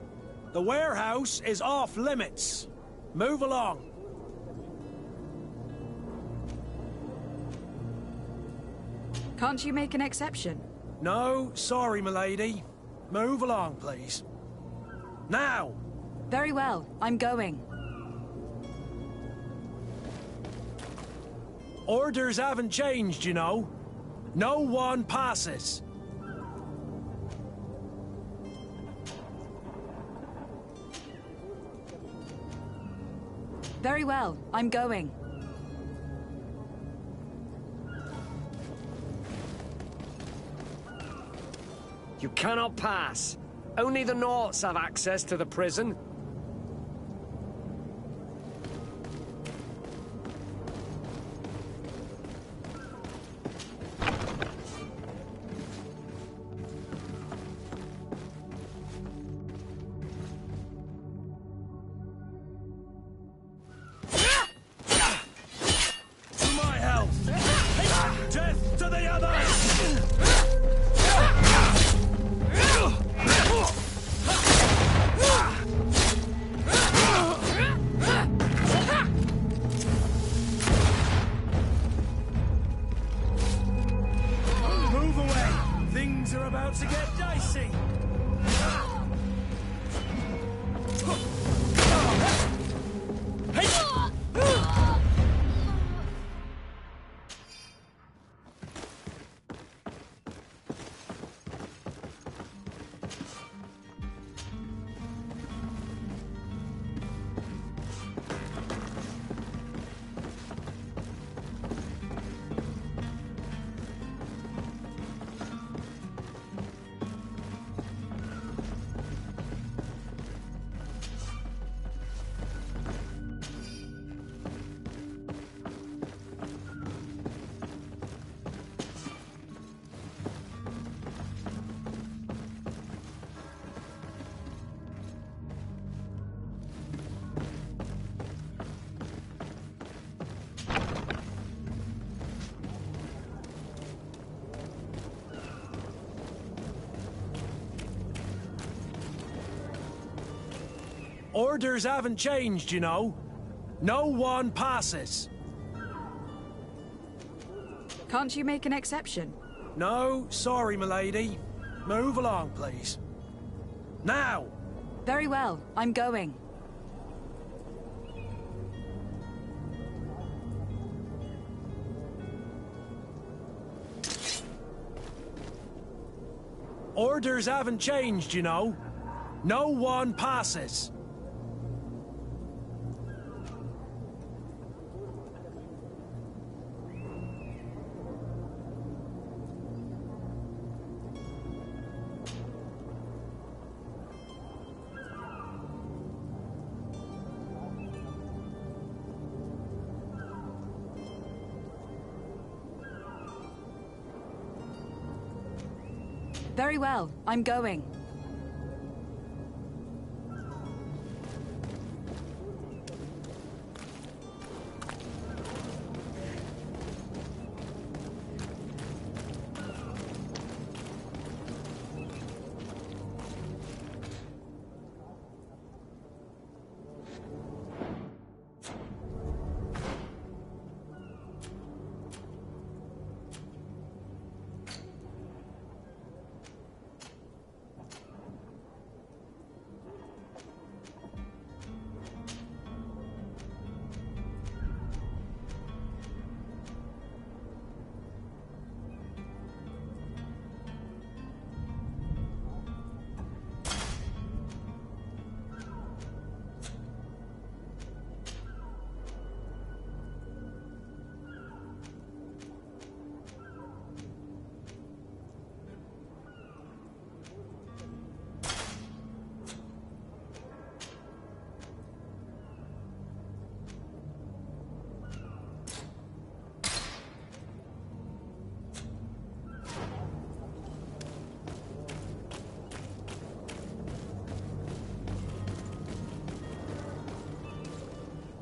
[SPEAKER 7] The warehouse is off limits. Move along.
[SPEAKER 4] Can't you make an exception?
[SPEAKER 7] No, sorry, milady. Move along, please. Now!
[SPEAKER 4] Very well, I'm going.
[SPEAKER 7] Orders haven't changed, you know. No one passes.
[SPEAKER 4] Very well, I'm going.
[SPEAKER 19] You cannot pass. Only the Norts have access to the prison.
[SPEAKER 7] To my health! Death to the others! Move away! Things are about to get dicey! Orders haven't changed, you know. No one passes.
[SPEAKER 4] Can't you make an exception?
[SPEAKER 7] No, sorry, milady. Move along, please. Now!
[SPEAKER 4] Very well, I'm going.
[SPEAKER 7] Orders haven't changed, you know. No one passes.
[SPEAKER 4] Very well, I'm going.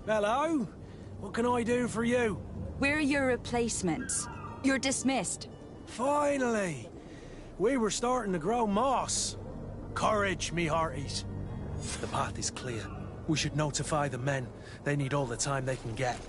[SPEAKER 7] Hello? What can I do for you?
[SPEAKER 4] We're your replacements. You're dismissed.
[SPEAKER 7] Finally! We were starting to grow moss. Courage, me hearties. The path is clear. We should notify the men. They need all the time they can get.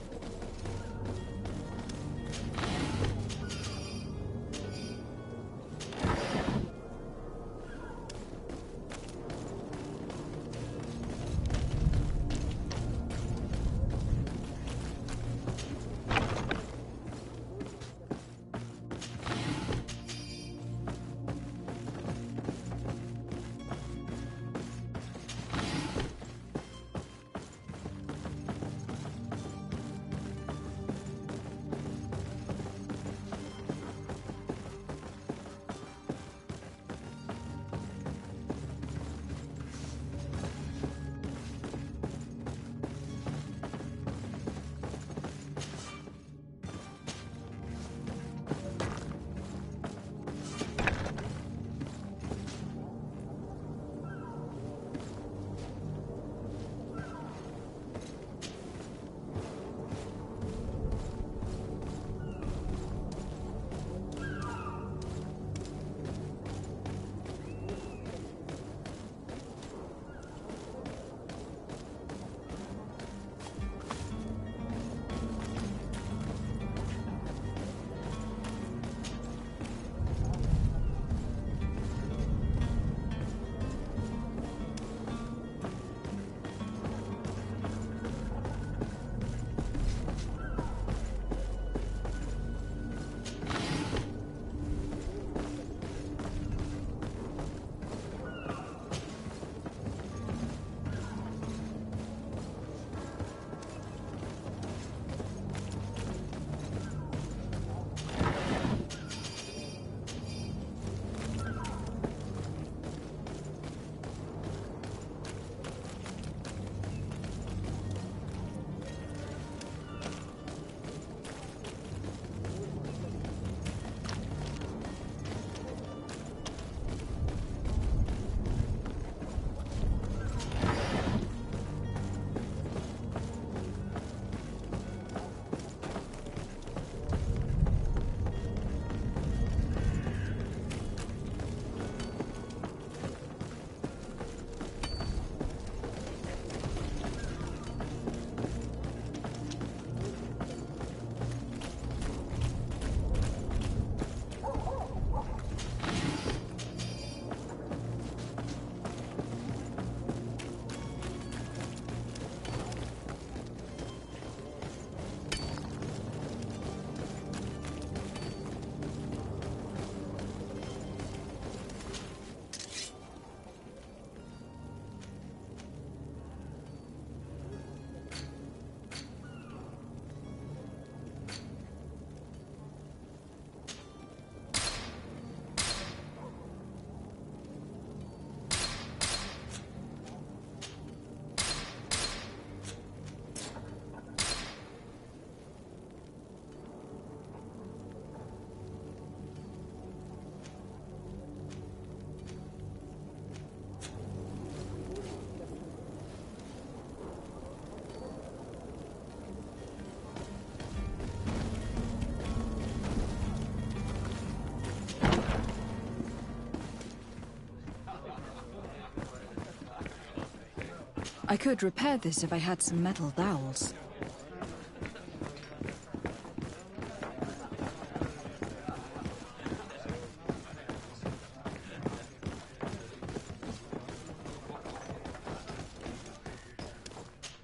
[SPEAKER 4] I could repair this if I had some metal dowels.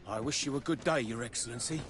[SPEAKER 20] I wish you a good day, Your Excellency.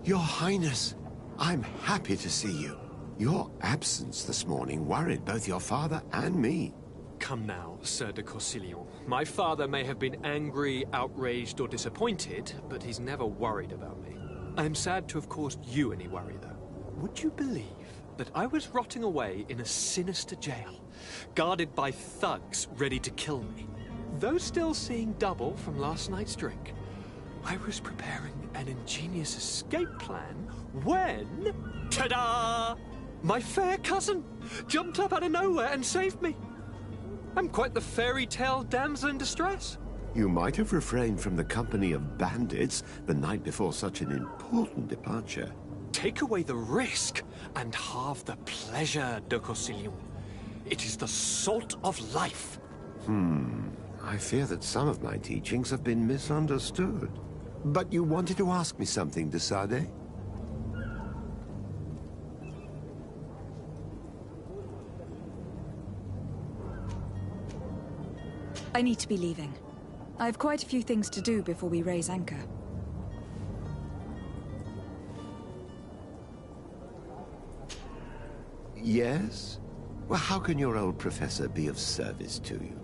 [SPEAKER 21] Your Highness, I'm happy to see you. Your absence this morning worried both your father and me.
[SPEAKER 2] Come now, Sir de Corsillon. My father may have been angry, outraged, or disappointed, but he's never worried about me. I am sad to have caused you any worry, though. Would you believe that I was rotting away in a sinister jail, guarded by thugs ready to kill me? Though still seeing double from last night's drink, I was preparing an ingenious escape plan when... ta-da! My fair cousin jumped up out of nowhere and saved me. I'm quite the fairy tale damsel in distress.
[SPEAKER 21] You might have refrained from the company of bandits the night before such an important departure.
[SPEAKER 2] Take away the risk and halve the pleasure, de Corsillon. It is the salt of life.
[SPEAKER 21] I fear that some of my teachings have been misunderstood. But you wanted to ask me something, de Sade?
[SPEAKER 4] I need to be leaving. I have quite a few things to do before we raise anchor.
[SPEAKER 21] Yes? Well, how can your old professor be of service to you?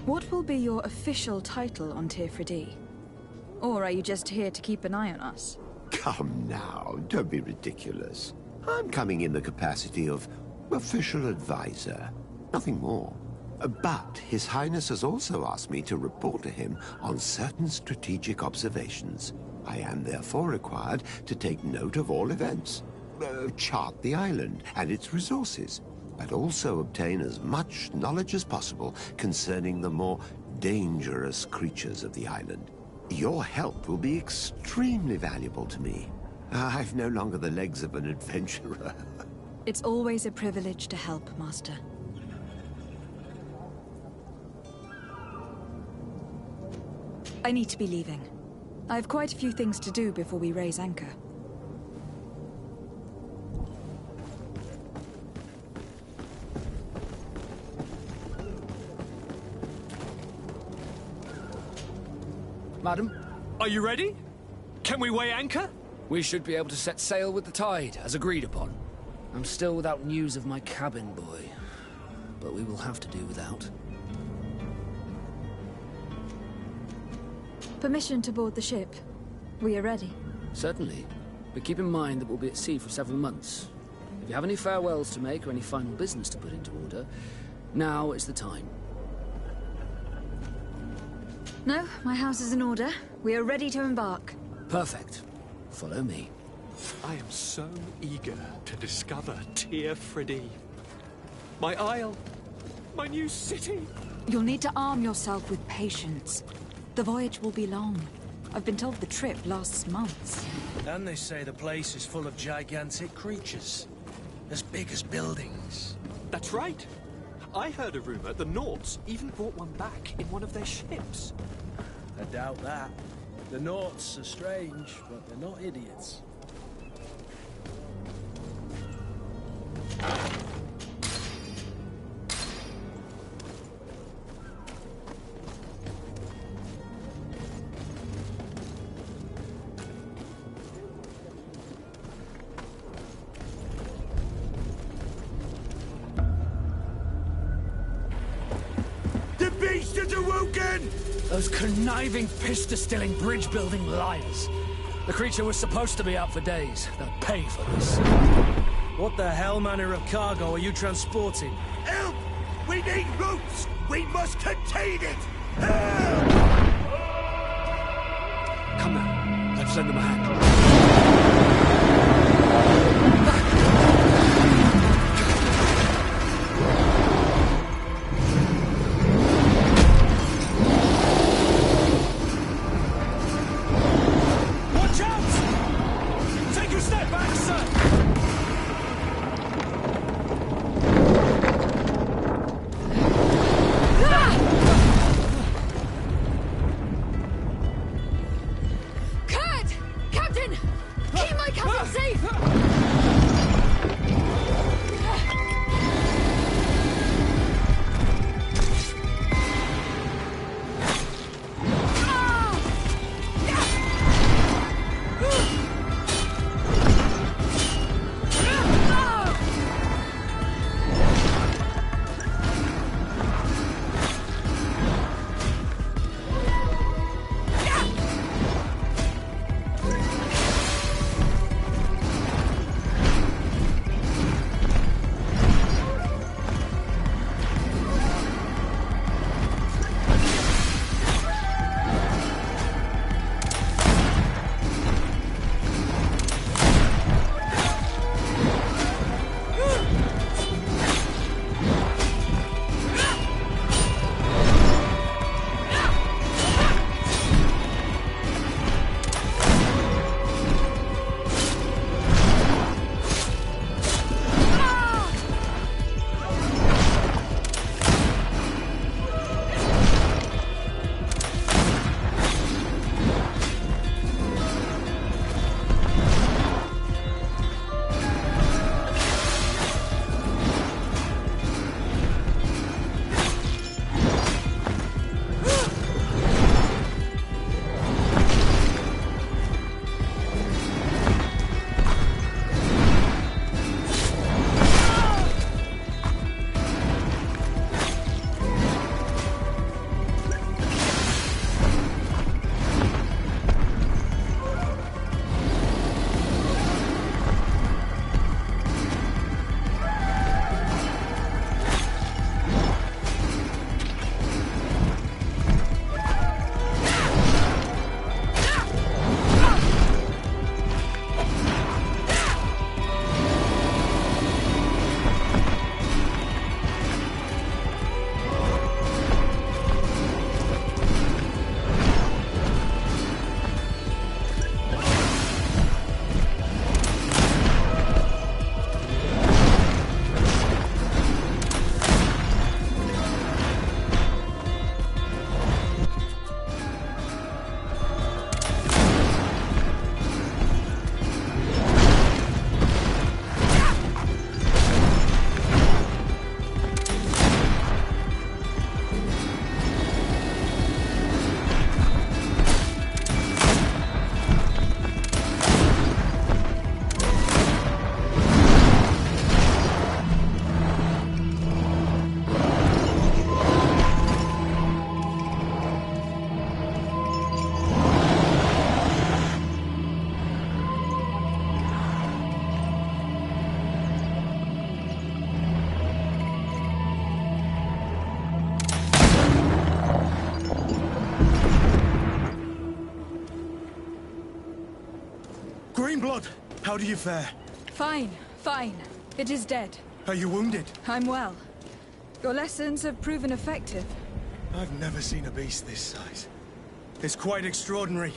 [SPEAKER 4] What will be your official title on Ps5? Or are you just here to keep an eye on us?
[SPEAKER 21] Come now, don't be ridiculous. I'm coming in the capacity of official advisor, nothing more. But His Highness has also asked me to report to him on certain strategic observations. I am therefore required to take note of all events, chart the island and its resources, but also obtain as much knowledge as possible concerning the more dangerous creatures of the island. Your help will be extremely valuable to me. I've no longer the legs of an adventurer.
[SPEAKER 4] It's always a privilege to help, Master. I need to be leaving. I have quite a few things to do before we raise anchor.
[SPEAKER 10] Madam?
[SPEAKER 2] Are you ready? Can we weigh anchor?
[SPEAKER 10] We should be able to set sail with the tide, as agreed upon. I'm still without news of my cabin boy, but we will have to do without.
[SPEAKER 4] Permission to board the ship. We are ready.
[SPEAKER 10] Certainly, but keep in mind that we'll be at sea for several months. If you have any farewells to make or any final business to put into order, now is the time.
[SPEAKER 4] No, my house is in order. We are ready to embark.
[SPEAKER 10] Perfect. Follow me.
[SPEAKER 2] I am so eager to discover Ps5. My isle. My new city.
[SPEAKER 4] You'll need to arm yourself with patience. The voyage will be long. I've been told the trip lasts months.
[SPEAKER 7] And they say the place is full of gigantic creatures. As big as buildings.
[SPEAKER 2] That's right. I heard a rumor the Nauts even brought one back in one of their ships.
[SPEAKER 7] I doubt that. The Nauts are strange, but they're not idiots.
[SPEAKER 18] The beast has awoken!
[SPEAKER 10] Those conniving, pista-stilling, bridge-building liars. The creature was supposed to be out for days. They'll pay for this.
[SPEAKER 7] What the hell manner of cargo are you transporting?
[SPEAKER 18] Help! We need routes! We must contain it! Help!
[SPEAKER 2] Come now, let's lend them a hand.
[SPEAKER 6] Watch out! Take a step back, sir!
[SPEAKER 4] Kurt! Captain!
[SPEAKER 7] blood! How do you fare?
[SPEAKER 4] Fine, fine. It is dead.
[SPEAKER 7] Are you wounded?
[SPEAKER 4] I'm well. Your lessons have proven effective.
[SPEAKER 7] I've never seen a beast this size. It's quite extraordinary.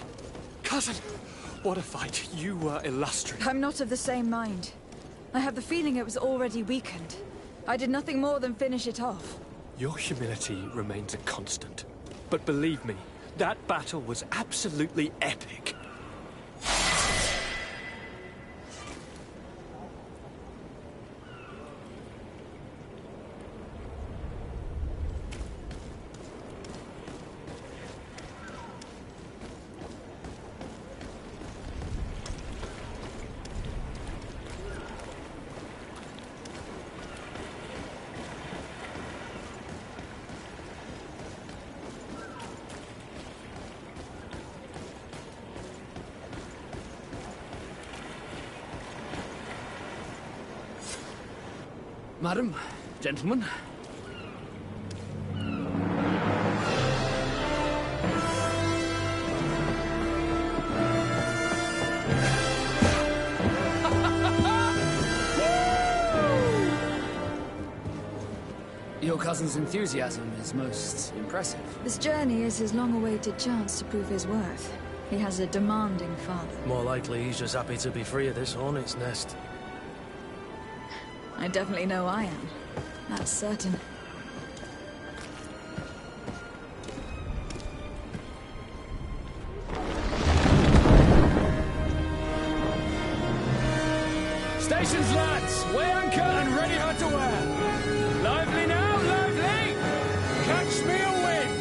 [SPEAKER 2] Cousin, what a fight. You were illustrious.
[SPEAKER 4] I'm not of the same mind. I have the feeling it was already weakened. I did nothing more than finish it off.
[SPEAKER 2] Your humility remains a constant. But believe me, that battle was absolutely epic.
[SPEAKER 10] Madam, gentlemen. Your cousin's enthusiasm is most impressive.
[SPEAKER 4] This journey is his long-awaited chance to prove his worth. He has a demanding father.
[SPEAKER 7] More likely he's just happy to be free of this hornet's nest.
[SPEAKER 4] I definitely know I am. That's certain.
[SPEAKER 19] Stations, lads! Weigh anchor and ready her to wear! Lively now, lively! Catch me a wind!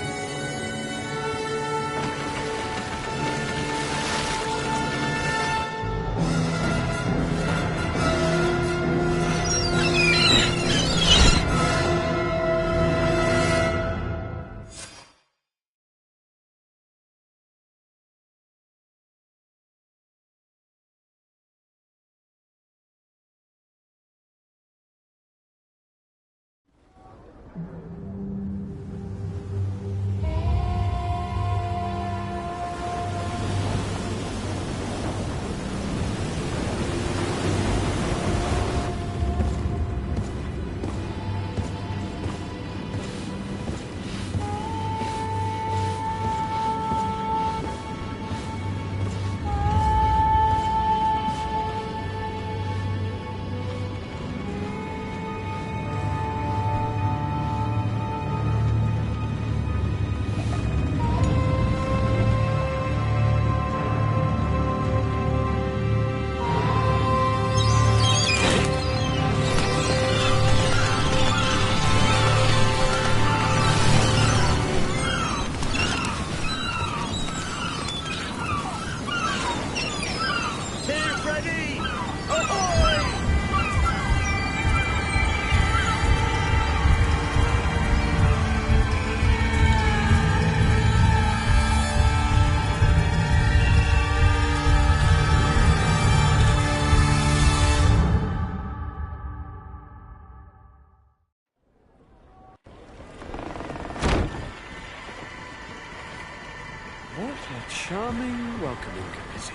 [SPEAKER 2] What a charming welcoming committee.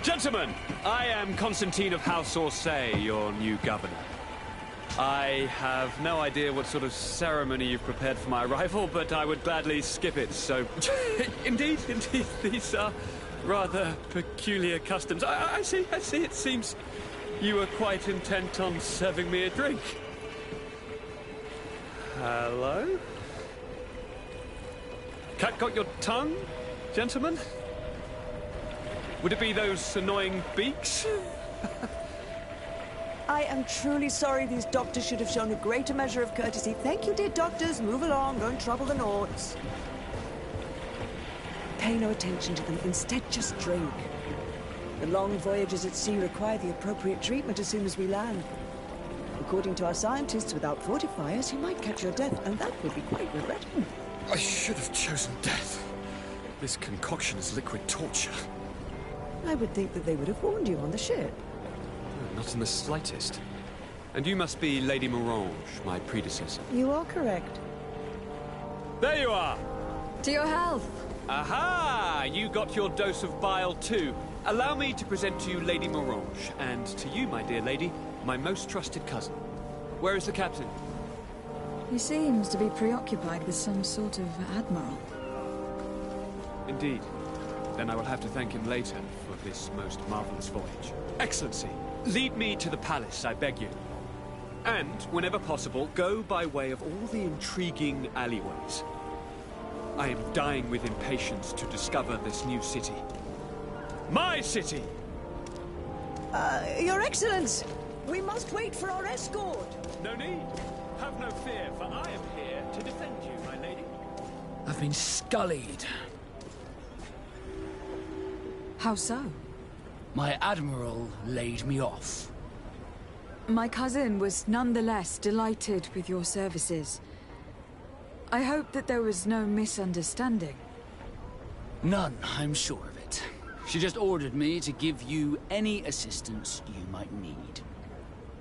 [SPEAKER 2] Gentlemen, I am Constantine of House Orsay, your new governor. I have no idea what sort of ceremony you've prepared for my arrival, but I would gladly skip it, so... Indeed, these are rather peculiar customs. I see, it seems you were quite intent on serving me a drink. Hello? Cat got your tongue, gentlemen? Would it be those annoying beaks?
[SPEAKER 8] I am truly sorry these doctors should have shown a greater measure of courtesy. Thank you, dear doctors. Move along. Don't trouble the Nauts. Pay no attention to them. Instead, just drink. The long voyages at sea require the appropriate treatment as soon as we land. According to our scientists, without fortifiers, you might catch your death, and that would be quite regrettable.
[SPEAKER 2] I should have chosen death. This concoction is liquid torture.
[SPEAKER 8] I would think that they would have warned you on the ship.
[SPEAKER 2] Not in the slightest. And you must be Lady Morange, my predecessor.
[SPEAKER 8] You are correct.
[SPEAKER 2] There you are!
[SPEAKER 4] To your health!
[SPEAKER 2] Aha! You got your dose of bile too. Allow me to present to you Lady Morange, and to you, my dear lady, my most trusted cousin. Where is the captain?
[SPEAKER 4] He seems to be preoccupied with some sort of admiral.
[SPEAKER 2] Indeed. Then I will have to thank him later for this most marvelous voyage. Excellency, lead me to the palace, I beg you. And, whenever possible, go by way of all the intriguing alleyways. I am dying with impatience to discover this new city. My city!
[SPEAKER 8] Your Excellence! We must wait for our escort!
[SPEAKER 2] No need. Have no fear, for I am here to defend you, my lady.
[SPEAKER 10] I've been scullied.
[SPEAKER 4] How so?
[SPEAKER 10] My admiral laid me off.
[SPEAKER 4] My cousin was nonetheless delighted with your services. I hope that there was no misunderstanding.
[SPEAKER 10] None, I'm sure of it. She just ordered me to give you any assistance you might need.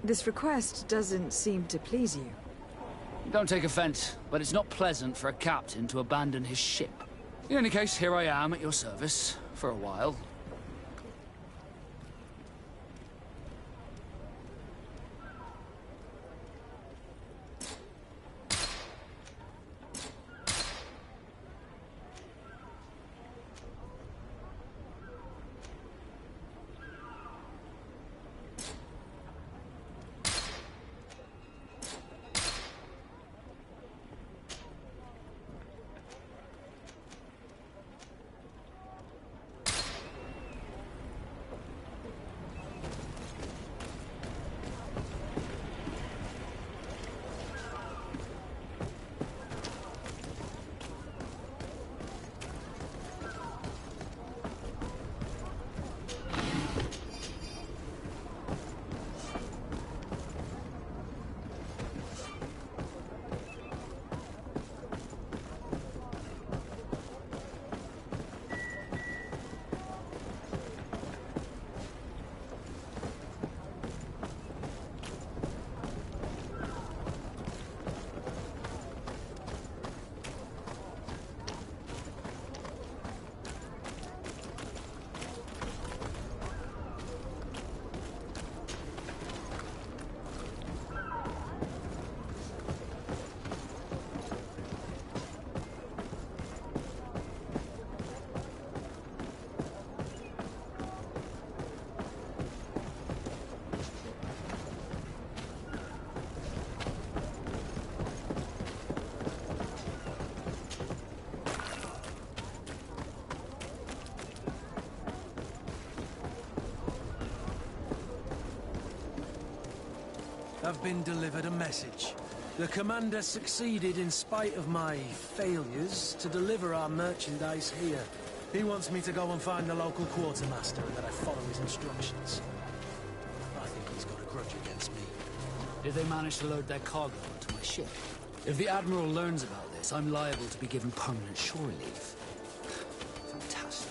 [SPEAKER 4] This request doesn't seem to please you.
[SPEAKER 10] Don't take offense, but it's not pleasant for a captain to abandon his ship. In any case, here I am at your service, for a while.
[SPEAKER 7] I've been delivered a message. The commander succeeded, in spite of my failures, to deliver our merchandise here. He wants me to go and find the local quartermaster and that I follow his instructions. I think he's got a grudge against me.
[SPEAKER 10] Did they manage to load their cargo onto my ship? If the Admiral learns about this, I'm liable to be given permanent shore leave. Fantastic.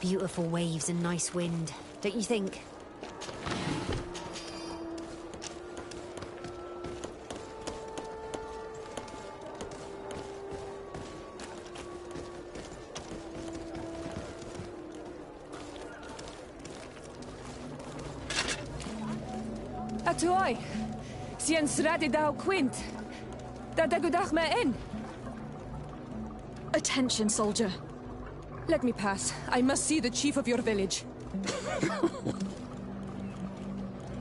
[SPEAKER 5] Beautiful waves and nice wind, don't you think?
[SPEAKER 9] Atuai, sien sradi dau quint. Da dagudach me in.
[SPEAKER 4] Attention, soldier.
[SPEAKER 9] Let me pass. I must see the chief of your village.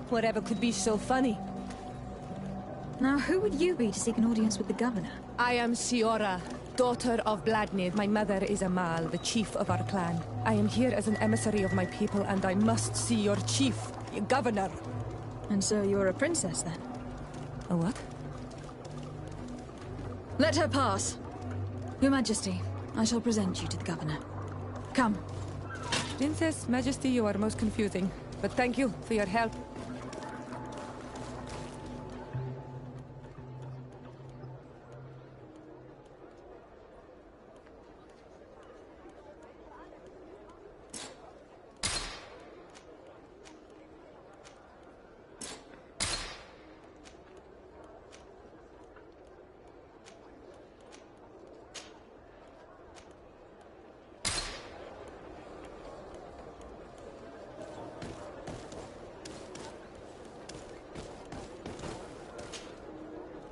[SPEAKER 9] Whatever could be so funny?
[SPEAKER 4] Now, who would you be to seek an audience with the governor?
[SPEAKER 9] I am Siora, daughter of Bladnid. My mother is Amal, the chief of our clan. I am here as an emissary of my people, and I must see your chief, your governor.
[SPEAKER 4] And so you're a princess, then?
[SPEAKER 9] A what?
[SPEAKER 4] Let her pass. Your Majesty, I shall present you to the governor. Come.
[SPEAKER 9] Princess, Majesty, you are most confusing. But thank you for your help.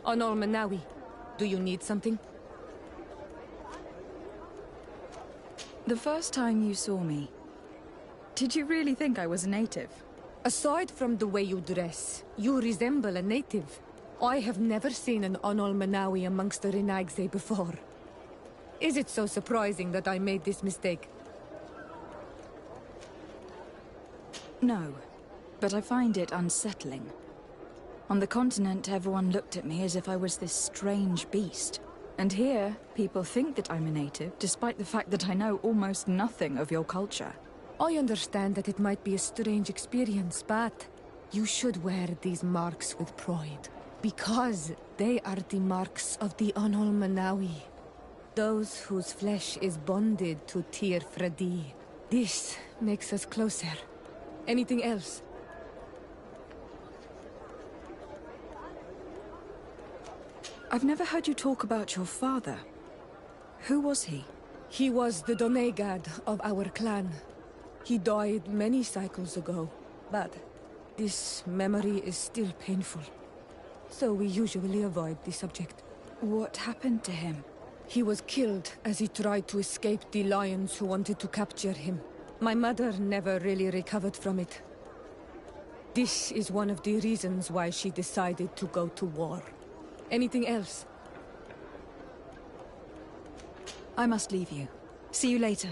[SPEAKER 9] Onol Manawi, do you need something?
[SPEAKER 4] The first time you saw me, did you really think I was a native?
[SPEAKER 9] Aside from the way you dress, you resemble a native. I have never seen an Onol Manawi amongst the Renagse before. Is it so surprising that I made this mistake?
[SPEAKER 4] No, but I find it unsettling. On the continent, everyone looked at me as if I was this strange beast. And here, people think that I'm a native, despite the fact that I know almost nothing of your culture.
[SPEAKER 9] I understand that it might be a strange experience, but you should wear these marks with pride. Because they are the marks of the Onol Manawi. Those whose flesh is bonded to Tir Fradi. This makes us closer. Anything else?
[SPEAKER 4] I've never heard you talk about your father. Who was he?
[SPEAKER 9] He was the Donegad of our clan. He died many cycles ago, but this memory is still painful. So we usually avoid the subject.
[SPEAKER 4] What happened to him?
[SPEAKER 9] He was killed as he tried to escape the lions who wanted to capture him. My mother never really recovered from it. This is one of the reasons why she decided to go to war. Anything else?
[SPEAKER 4] I must leave you. See you later.